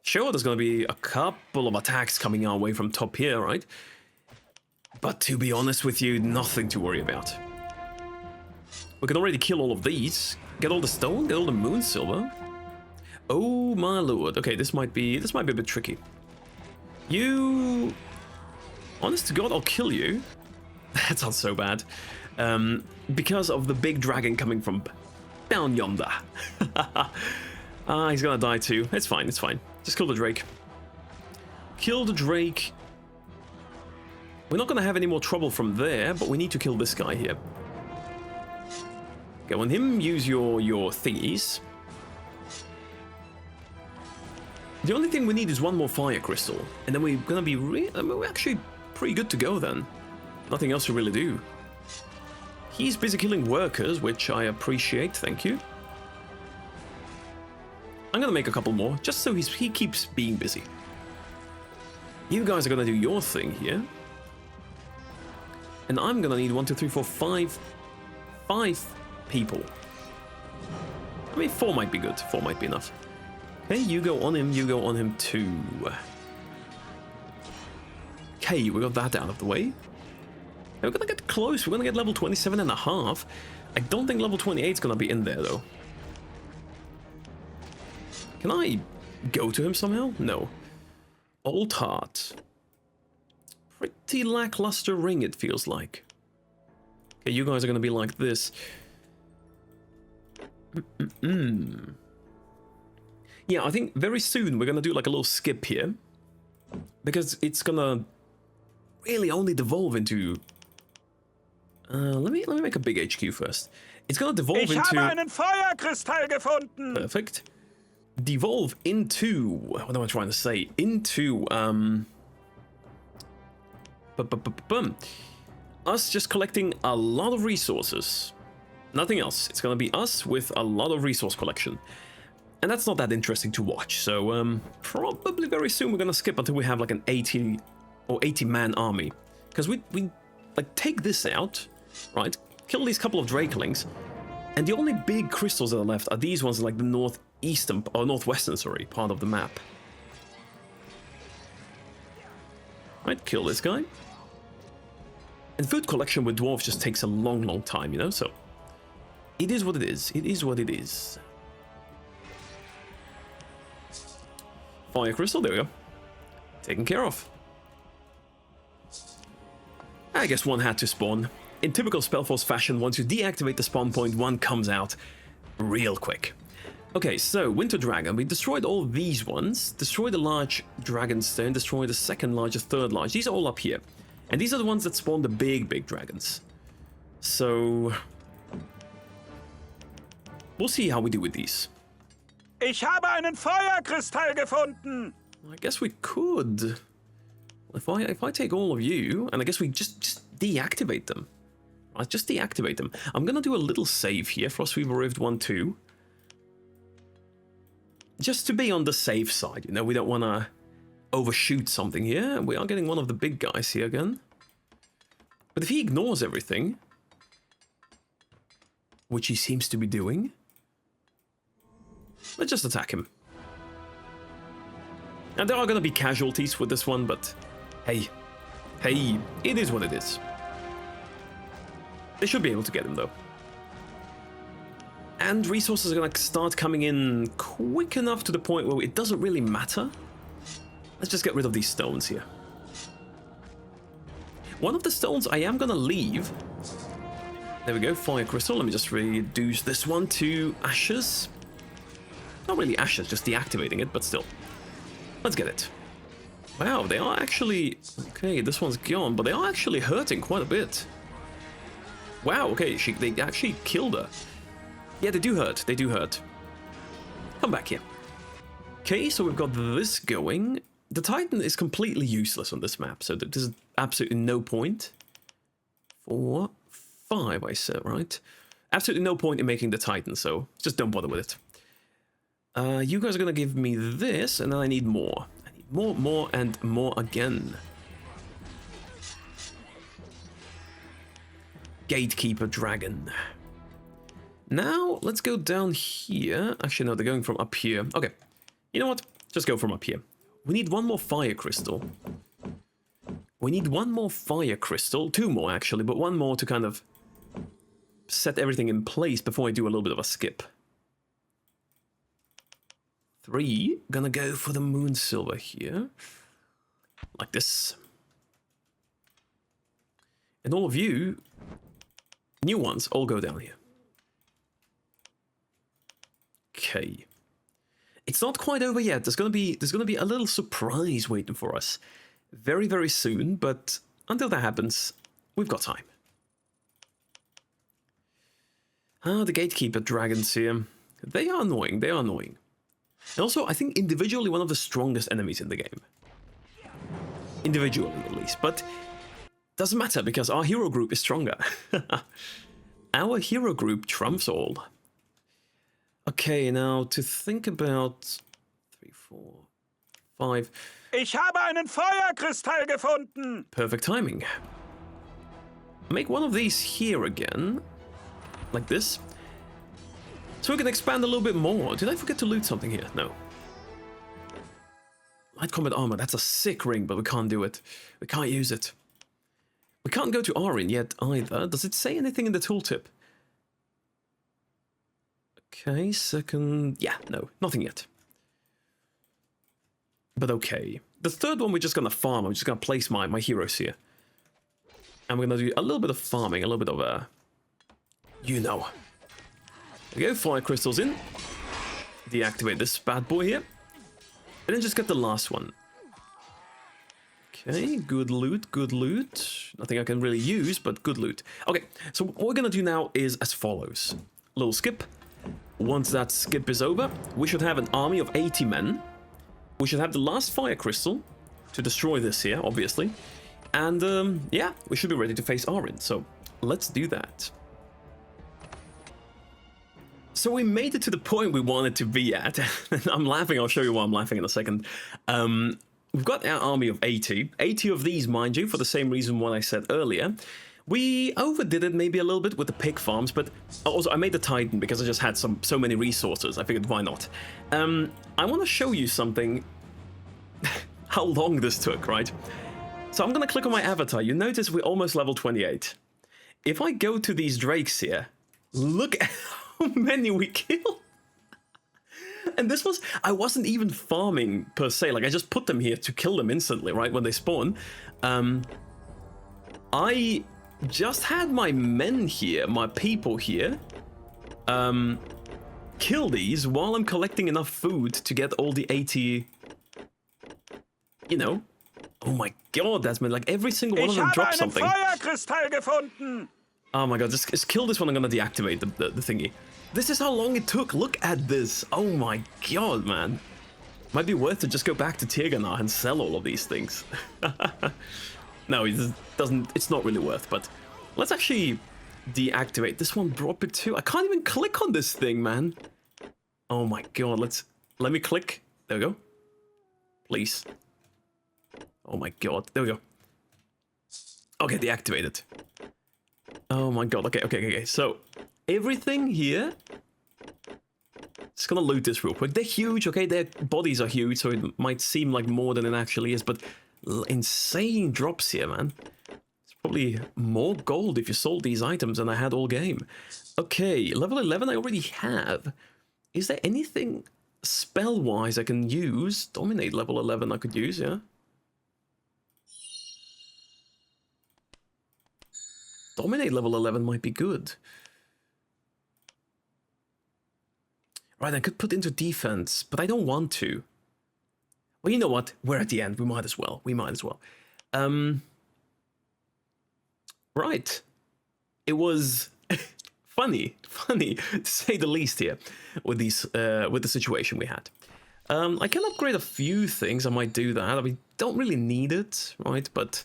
sure, there's gonna be a couple of attacks coming our way from top here, right? But to be honest with you, nothing to worry about. We can already kill all of these. Get all the stone, get all the moon silver. Oh my lord. Okay, this might be a bit tricky. You... Honest to God, I'll kill you. That sounds so bad. Because of the big dragon coming from down yonder. He's gonna die too. It's fine, it's fine. Just kill the drake. Kill the drake. We're not gonna have any more trouble from there, but we need to kill this guy here. Go on him, use your thingies. The only thing we need is one more fire crystal, and then we're gonna be we're actually pretty good to go then. Nothing else to really do. He's busy killing workers, which I appreciate, thank you. I'm gonna make a couple more, just so he keeps being busy. You guys are gonna do your thing here. And I'm gonna need 1, 2, 3, 4, 5 people. I mean, 4 might be good. 4 might be enough. Okay, you go on him too. Okay, we got that out of the way. Now we're gonna get close. We're gonna get level 27.5. I don't think level 28 is gonna be in there though. Can I go to him somehow? No. Old heart. Pretty lackluster ring, it feels like. Okay, you guys are gonna be like this. Yeah, I think very soon we're gonna do like a little skip here. Because it's gonna really only devolve into... let me make a big HQ first. It's gonna devolve Ich into... habe einen Feuerkristall gefunden. Perfect. Devolve into... What am I trying to say? Into, us just collecting a lot of resources. Nothing else. It's gonna be us with a lot of resource collection. And that's not that interesting to watch, so probably very soon we're gonna skip until we have like an 80 or 80-man army. Because we like take this out, right? Kill these couple of Drakelings, and the only big crystals that are left are these ones in like the northeastern or northwestern, sorry, part of the map. Right, kill this guy. And food collection with dwarves just takes a long time, you know, so it is what it is. It is what it is. Fire crystal, there we go. Taken care of. I guess one had to spawn. In typical SpellForce fashion, once you deactivate the spawn point, one comes out real quick. Okay, so Winter Dragon. We destroyed all these ones. Destroyed the large Dragonstone. Destroyed the second largest, third large. These are all up here. And these are the ones that spawn the big dragons. So... we'll see how we do with these. Ich habe einen Feuerkristall gefunden. I guess we could. If I take all of you, and I guess we just deactivate them. Right, just deactivate them. I'm gonna do a little save here, Frostweaver Rift 1-2. Just to be on the safe side, you know, we don't wanna overshoot something here. We are getting one of the big guys here again. But if he ignores everything, which he seems to be doing, let's just attack him. And there are gonna be casualties with this one, but hey, it is what it is. They should be able to get him though. And resources are gonna start coming in quick enough to the point where it doesn't really matter. Let's just get rid of these stones here. One of the stones I am gonna leave. There we go, fire crystal. Let me just reduce this one to ashes. Not really ashes, just deactivating it, but still. Let's get it. Wow, they are actually... okay, this one's gone, but they are actually hurting quite a bit. Wow, okay, they actually killed her. Yeah, they do hurt, they do hurt. Come back here. Okay, so we've got this going. The Titan is completely useless on this map, so there's absolutely no point. 4, 5, I said, right? Absolutely no point in making the Titan, so just don't bother with it. You guys are gonna give me this, and then I need more. I need more, and more again. Gatekeeper Dragon. Now, let's go down here. Actually, no, they're going from up here. Okay, you know what? Just go from up here. We need one more fire crystal. We need one more fire crystal. 2 more, actually, but 1 more to kind of set everything in place before I do a little bit of a skip. 3, gonna go for the moon silver here. Like this. And all of you, new ones, all go down here. Okay. It's not quite over yet. There's gonna be a little surprise waiting for us. Very, very soon, but until that happens, we've got time. Ah, the Gatekeeper Dragons here. They are annoying, they are annoying. And also, I think individually one of the strongest enemies in the game. Individually, at least. But doesn't matter, because our hero group is stronger. Our hero group trumps all. Okay, now to think about... 3, 4, 5... Ich habe einen Feuerkristall gefunden. Perfect timing. Make one of these here again. Like this. So we can expand a little bit more. Did I forget to loot something here? No. Light combat armor, that's a sick ring, but we can't do it. We can't use it. We can't go to Aryn yet either. Does it say anything in the tooltip? Okay, second... yeah, no, nothing yet. But okay. The third one we're just gonna farm. I'm just gonna place my heroes here. And we're gonna do a little bit of farming, a little bit of you know. There we go, fire crystals in. Deactivate this bad boy here. And then just get the last one. Okay, good loot, good loot. Nothing I can really use, but good loot. Okay, so what we're gonna do now is as follows. Little skip. Once that skip is over, we should have an army of 80 men. We should have the last fire crystal to destroy this here, obviously. And yeah, we should be ready to face Aryn, so let's do that. So we made it to the point we wanted to be at. I'm laughing, I'll show you why I'm laughing in a second. We've got our army of 80. 80 of these, mind you, for the same reason what I said earlier. We overdid it maybe a little bit with the pig farms, but also I made the Titan because I just had so many resources. I figured, why not? I want to show you something, how long this took, right? So I'm going to click on my avatar. You notice we're almost level 28. If I go to these drakes here, look at how many we killed. And this was, I wasn't even farming per se, like I just put them here to kill them instantly, right, when they spawn. I just had my men here, my people here, kill these while I'm collecting enough food to get all the 80, you know. Oh my god, that's been like every single one of them dropped something. Feuerkristall gefunden. Oh my god, just kill this one, I'm gonna deactivate the thingy. This is how long it took, look at this. Oh my god, man. Might be worth to just go back to Tirganah and sell all of these things. No, it doesn't, it's not really worth, but let's actually deactivate. This one drop it too. I can't even click on this thing, man. Oh my god, let me click. There we go. Please. Oh my god, there we go. Okay, deactivated. Oh my god, okay. So, everything here... Just gonna loot this real quick. They're huge, okay? Their bodies are huge, so it might seem like more than it actually is, but insane drops here, man. It's probably more gold if you sold these items than I had all game. Okay, level 11 I already have. Is there anything spell-wise I can use? Dominate level 11 I could use, yeah? Dominate level 11 might be good. Right, I could put into defense, but I don't want to. Well, you know what? We're at the end. We might as well. Right. It was funny to say the least here with these with the situation we had. I can upgrade a few things. I might do that. I mean, don't really need it, right? But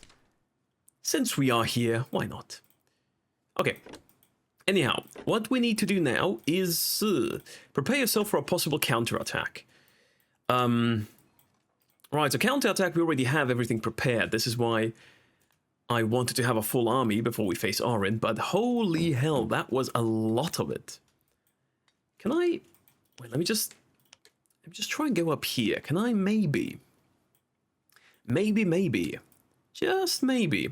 since we are here, why not? Okay. Anyhow, what we need to do now is prepare yourself for a possible counterattack. Right, so counterattack, we already have everything prepared. This is why I wanted to have a full army before we face Aryn, but holy hell, that was a lot of it. Can I... Wait, let me just try and go up here. Can I maybe, just maybe,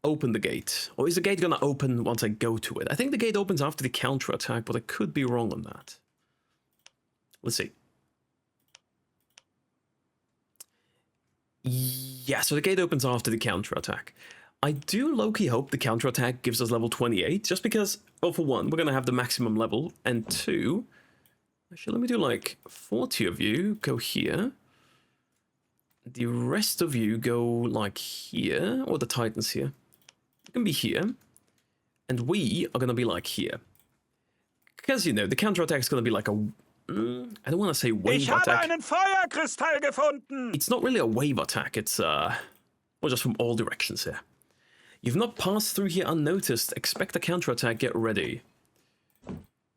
open the gate? Or is the gate gonna open once I go to it? I think the gate opens after the counterattack, but I could be wrong on that. Let's see. Yeah, so the gate opens after the counterattack. I do low-key hope the counterattack gives us level 28, just because, well, for one, we're gonna have the maximum level, and two, actually, let me do like 40 of you go here. The rest of you go like here, or the Titans here. You can be here, and we are gonna be like here. Because, you know, the counterattack is gonna be like a... I don't want to say wave Ich habe attack. einen Feuerkristall gefunden. It's not really a wave attack, it's well, just from all directions here. You've not passed through here unnoticed. Expect a counterattack, get ready.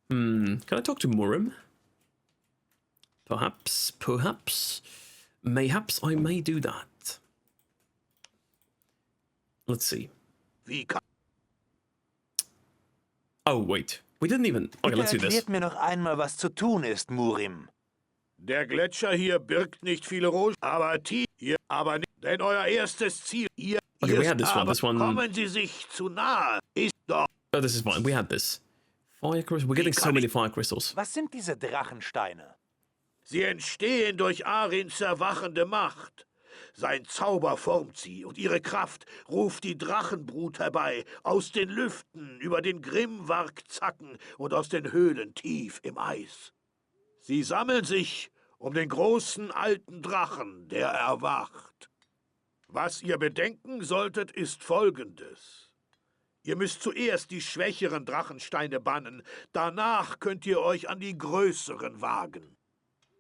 Can I talk to Murim? Perhaps, mayhaps I may do that. Let's see. Oh, wait. We didn't even... Okay, let's do this. Erklärt mir noch einmal, was zu tun ist, Murim. Der Gletscher hier birgt nicht viele Rohstoffe, aber tief hier, aber nicht, denn euer erstes Ziel hier Okay, we had this one. This one... kommen Sie sich zu nahe, ist doch... Oh, this is fine. We had this. Fire crystals. We're getting so many fire crystals. Was sind diese Drachensteine? Sie entstehen durch Aryns erwachende Macht. Sein Zauber formt sie, und ihre Kraft ruft die Drachenbrut herbei, aus den Lüften, über den Grimmwark-Zacken und aus den Höhlen tief im Eis. Sie sammeln sich um den großen alten Drachen, der erwacht. Was ihr bedenken solltet, ist Folgendes. Ihr müsst zuerst die schwächeren Drachensteine bannen, danach könnt ihr euch an die größeren wagen.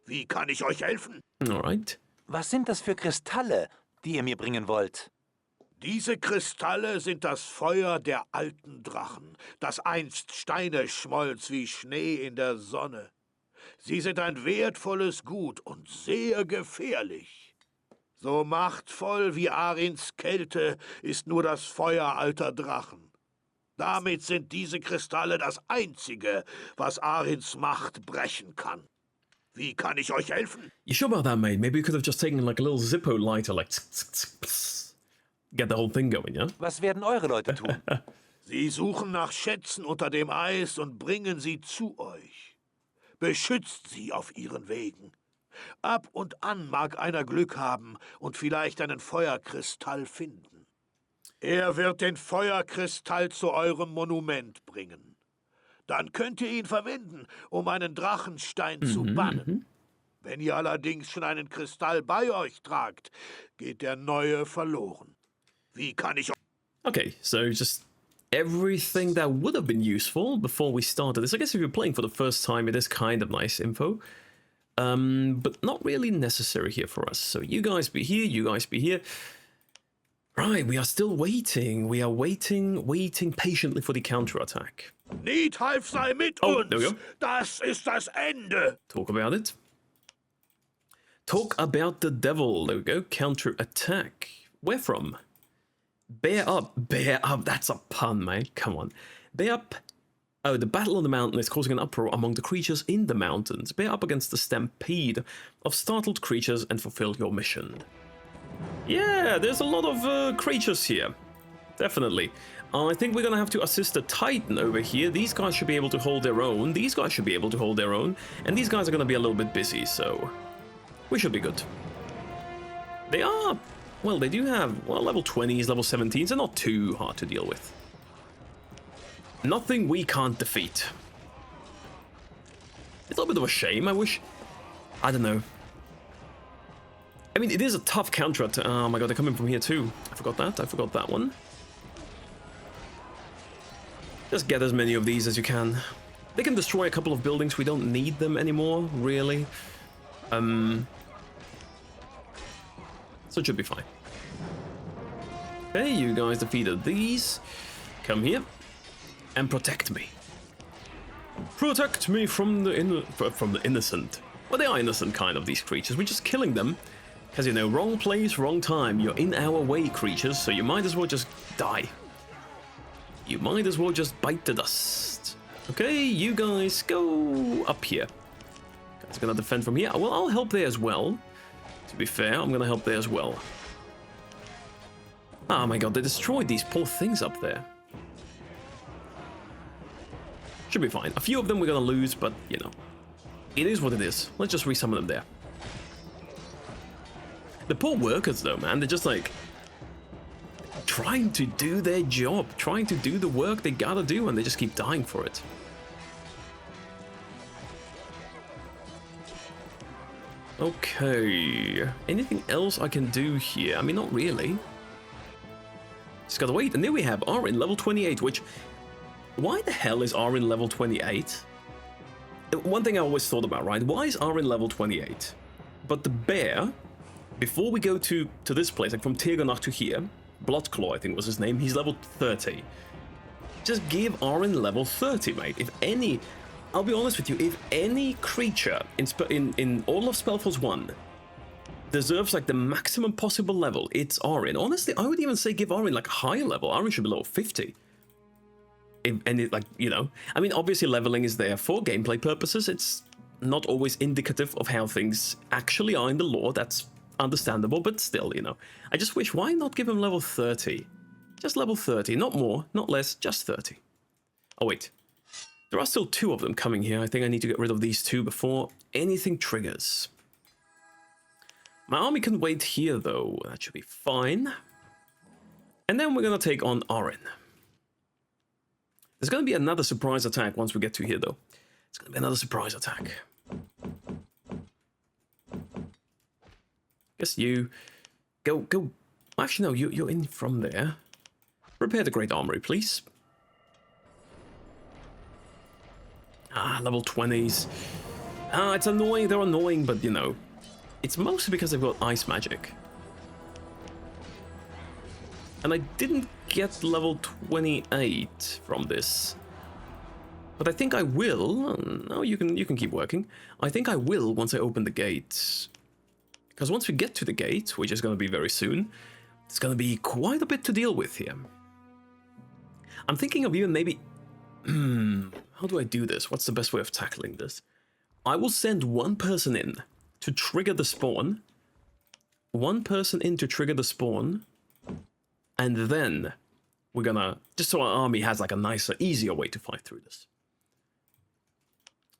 Wie kann ich euch helfen? Alright. Was sind das für Kristalle, die ihr mir bringen wollt? Diese Kristalle sind das Feuer der alten Drachen, das einst Steine schmolz wie Schnee in der Sonne. Sie sind ein wertvolles Gut und sehr gefährlich. So machtvoll wie Aryns Kälte ist nur das Feuer alter Drachen. Damit sind diese Kristalle das Einzige, was Aryns Macht brechen kann. Wie kann ich euch helfen? You sure about that, mate? Maybe you could have just taken like a little Zippo lighter, like get the whole thing going, yeah? Was werden eure Leute tun? Sie suchen nach Schätzen unter dem Eis und bringen sie zu euch. Beschützt sie auf ihren Wegen. Ab und an mag einer Glück haben und vielleicht einen Feuerkristall finden. Er wird den Feuerkristall zu eurem Monument bringen. Dann könnt ihr ihn verwenden, um einen Drachenstein zu bannen. Wenn ihr allerdings schon einen Kristall bei euch tragt, geht der neue verloren. Wie kann ich... Okay, so just everything that would have been useful before we started this. I guess if you're playing for the first time, it is kind of nice info. But not really necessary here for us. So you guys be here, you guys be here. Right, we are still waiting. We are waiting patiently for the counterattack. Niedhalf sei mit Oh, uns! there we go. Das ist das Ende! Talk about it. Talk about the devil. There we go. Counterattack. Where from? Bear up. Bear up. That's a pun, mate. Come on. Bear up. Oh, the battle on the mountain is causing an uproar among the creatures in the mountains. Bear up against the stampede of startled creatures and fulfill your mission. Yeah, there's a lot of creatures here. Definitely. I think we're going to have to assist the Titan over here. These guys should be able to hold their own. These guys should be able to hold their own. And these guys are going to be a little bit busy, so we should be good. They are... Well, they do have, well, level 20s, level 17s. They're not too hard to deal with. Nothing we can't defeat. It's a little bit of a shame. I wish... I don't know. I mean, it is a tough counterattack. Oh my god, they're coming from here too. I forgot that. I forgot that one. Just get as many of these as you can. They can destroy a couple of buildings. We don't need them anymore, really. So it should be fine. Okay, you guys defeated these. Come here and protect me. Protect me from the innocent. Well, they are innocent, kind of, these creatures. We're just killing them. Because, you know, wrong place, wrong time. You're in our way, creatures, so you might as well just die. You might as well just bite the dust. Okay, you guys go up here. Guys gonna defend from here. Well, I'll help there as well. To be fair, I'm gonna help there as well. Oh my god, they destroyed these poor things up there. Should be fine. A few of them we're gonna lose, but, you know, it is what it is. Let's just resummon them there. The poor workers, though, man, they're just like trying to do their job, trying to do the work they gotta do, and they just keep dying for it. Okay, anything else I can do here? I mean, not really. Just gotta wait, and there we have Aryn level 28, which... Why the hell is Aryn level 28? One thing I always thought about, right? Why is Aryn level 28? But the bear... Before we go to this place, like from Tirgonach to here, Bloodclaw, I think was his name, he's level 30. Just give Aryn level 30, mate. If any, I'll be honest with you, if any creature in all of SpellForce 1 deserves like the maximum possible level, it's Aryn. Honestly, I would even say give Aryn like a higher level. Aryn should be level 50. Like, you know, I mean, obviously leveling is there for gameplay purposes. It's not always indicative of how things actually are in the lore. That's understandable, but still, you know, I just wish, why not give him level 30? Just level 30, not more, not less, just 30. Oh wait, there are still 2 of them coming here. I think I need to get rid of these 2 before anything triggers. My army can wait here though, that should be fine. And then we're gonna take on Aryn. There's gonna be another surprise attack once we get to here though. It's gonna be another surprise attack. Guess you go. Actually, no, you're in from there. Repair the Great Armory, please. Ah, level 20s. Ah, it's annoying. They're annoying, but you know, it's mostly because they've got ice magic. And I didn't get level 28 from this. But I think I will. No, you can keep working. I think I will once I open the gate. Because once we get to the gate, which is going to be very soon, it's going to be quite a bit to deal with here. I'm thinking of even maybe... how do I do this? What's the best way of tackling this? I will send one person in to trigger the spawn. One person in to trigger the spawn. And then we're gonna... just so our army has like a nicer, easier way to fight through this.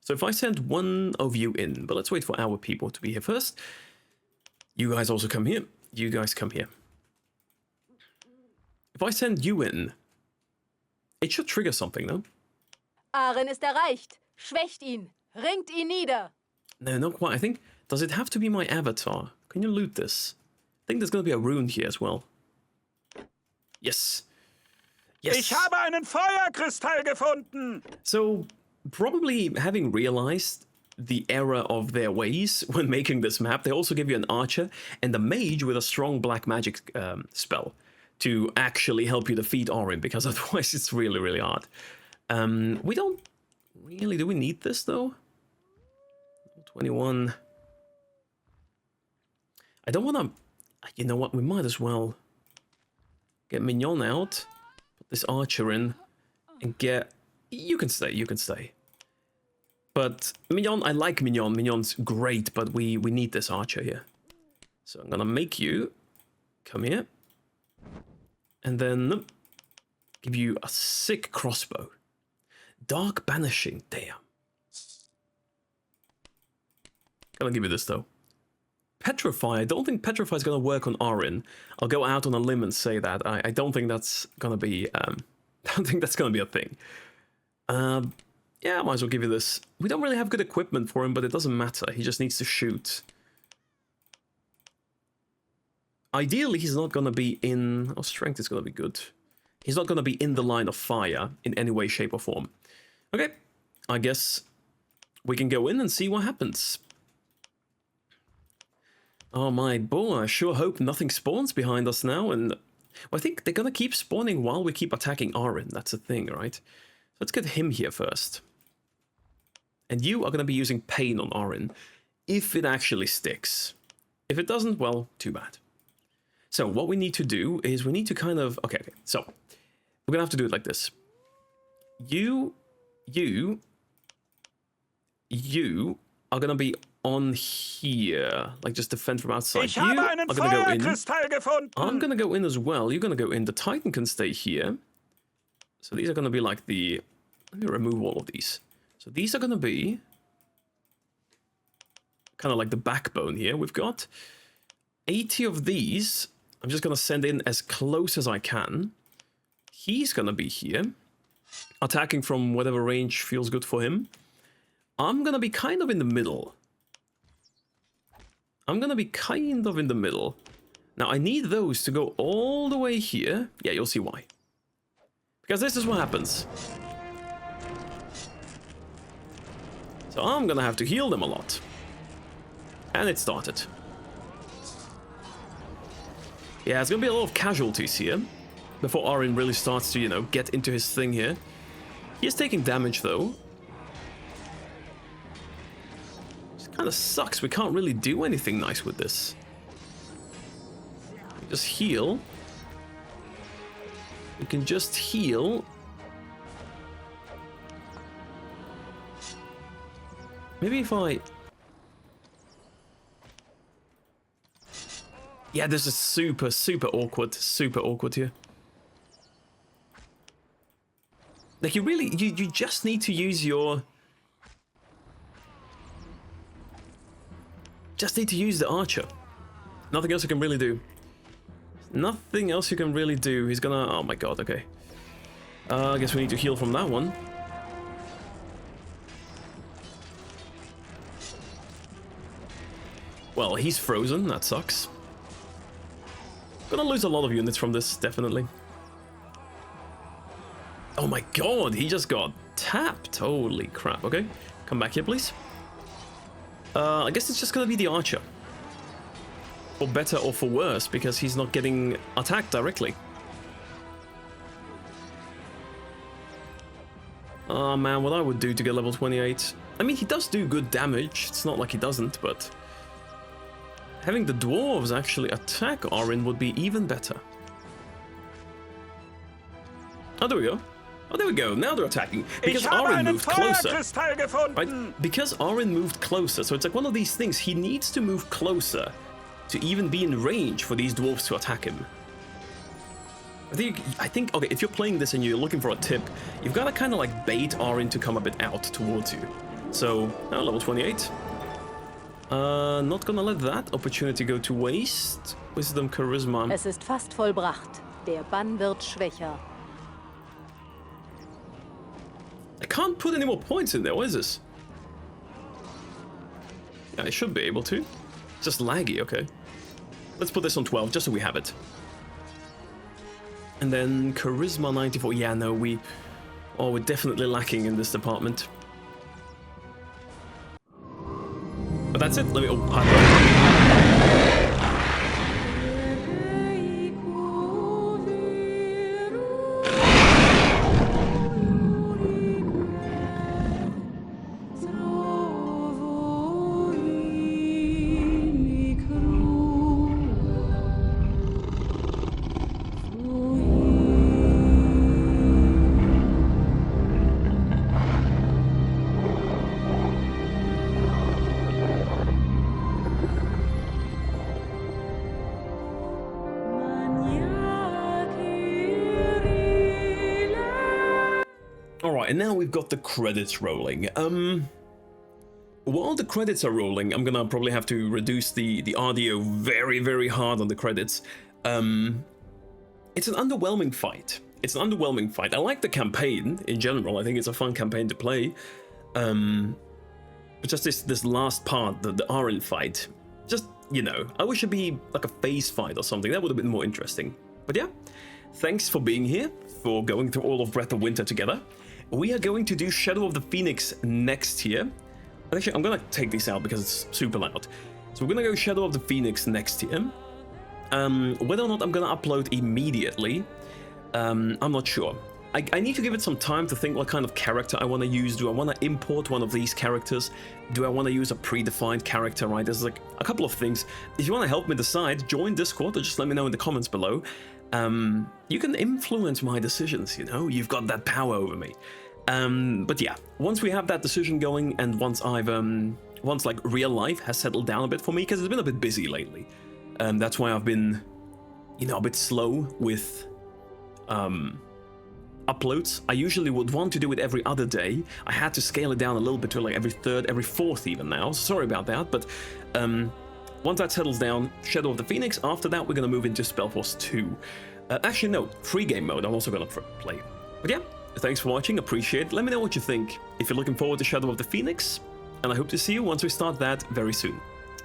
So if I send one of you in, but let's wait for our people to be here first. You guys also come here. You guys come here. If I send you in, it should trigger something, no? Aryn ist erreicht. Schwächt ihn. Ringt ihn nieder. No, not quite. I think... does it have to be my avatar? Can you loot this? I think there's going to be a rune here as well. Yes. Yes. Ich habe einen Feuerkristall gefunden. So, probably having realized the error of their ways when making this map, they also give you an archer and a mage with a strong black magic spell to actually help you defeat Aryn, because otherwise it's really, really hard. We don't really... do we need this, though? 21. I don't want to... you know what? We might as well get Mignon out, put this archer in, and get... you can stay, you can stay. But Mignon, I like Mignon. Mignon's great, but we need this archer here. So I'm gonna make you come here. And then give you a sick crossbow. Dark Banishing, damn. Gonna give you this though. Petrify, I don't think Petrify is gonna work on Aryn. I'll go out on a limb and say that. I don't think that's gonna be, don't think that's gonna be a thing. Yeah, I might as well give you this. We don't really have good equipment for him, but it doesn't matter. He just needs to shoot. Ideally, he's not gonna be in... oh, strength is gonna be good. He's not gonna be in the line of fire in any way, shape, or form. Okay, I guess we can go in and see what happens. Oh my boy, I sure hope nothing spawns behind us now, and... well, I think they're gonna keep spawning while we keep attacking Aryn. That's the thing, right? So let's get him here first. And you are gonna be using Pain on Aryn, if it actually sticks. If it doesn't, well, too bad. So what we need to do is we need to kind of... okay, so we're gonna have to do it like this. You are gonna be on here, like just defend from outside. Ich habe einen Feuerkristall gefunden. I'm gonna go in as well. You're gonna go in. The Titan can stay here. So these are gonna be like the... let me remove all of these. So these are gonna be kind of like the backbone here. We've got 80 of these. I'm just gonna send in as close as I can. He's gonna be here, attacking from whatever range feels good for him. I'm gonna be kind of in the middle. I'm gonna be kind of in the middle. Now I need those to go all the way here. Yeah, you'll see why. Because this is what happens. So I'm gonna have to heal them a lot. And it started. Yeah, it's gonna be a lot of casualties here before Aryn really starts to, you know, get into his thing here. He is taking damage though. It kind of sucks. We can't really do anything nice with this. Just heal. We can just heal. Maybe if I... yeah, this is super awkward here. Like, you really, you just need to use your... just need to use the archer. Nothing else you can really do. Nothing else you can really do. He's gonna... oh my god, okay. I guess we need to heal from that one. Well, he's frozen, that sucks. Gonna lose a lot of units from this, definitely. Oh my god, he just got tapped. Holy crap. Okay, come back here, please. I guess it's just gonna be the archer. For better or for worse, because he's not getting attacked directly. Oh man, what I would do to get level 28. I mean, he does do good damage. It's not like he doesn't, but having the dwarves actually attack Aryn would be even better. Oh, there we go. Oh, there we go. Now they're attacking. Because Aryn moved closer. Right? Because Aryn moved closer. So it's like one of these things. He needs to move closer to even be in range for these dwarves to attack him. I think, okay, if you're playing this and you're looking for a tip, you've got to kind of like bait Aryn to come a bit out towards you. So, now level 28. Not gonna let that opportunity go to waste. Wisdom, Charisma. Es ist fast vollbracht. Der Bann wird schwächer. I can't put any more points in there. What is this? Yeah, I should be able to. Just laggy, okay. Let's put this on 12, just so we have it. And then Charisma 94. Yeah, no, we're definitely lacking in this department. But that's it. Let me... And now we've got the credits rolling. While the credits are rolling, I'm gonna probably have to reduce the audio very, very hard on the credits. It's an underwhelming fight. It's an underwhelming fight. I like the campaign in general. I think it's a fun campaign to play. But just this last part, the Aryn fight, just, you know, I wish it'd be like a phase fight or something. That would have been more interesting. But yeah, thanks for being here, for going through all of Breath of Winter together. We are going to do Shadow of the Phoenix next year. Actually, I'm gonna take these out because it's super loud. So we're gonna go Shadow of the Phoenix next year. Whether or not I'm gonna upload immediately, I'm not sure. I need to give it some time to think what kind of character I want to use. Do I want to import one of these characters? Do I want to use a predefined character, right? There's like a couple of things. If you want to help me decide, join Discord or just let me know in the comments below. You can influence my decisions, you know? You've got that power over me. But yeah, once we have that decision going and once once like real life has settled down a bit for me, because it's been a bit busy lately. That's why I've been, you know, a bit slow with uploads. I usually would want to do it every other day. I had to scale it down a little bit to like every third, every fourth even now. Sorry about that, but once that settles down, Shadow of the Phoenix. After that, we're gonna move into SpellForce 2. Actually, no, free game mode. I'm also gonna play. But yeah, thanks for watching. Appreciate it. Let me know what you think. If you're looking forward to Shadow of the Phoenix, and I hope to see you once we start that very soon.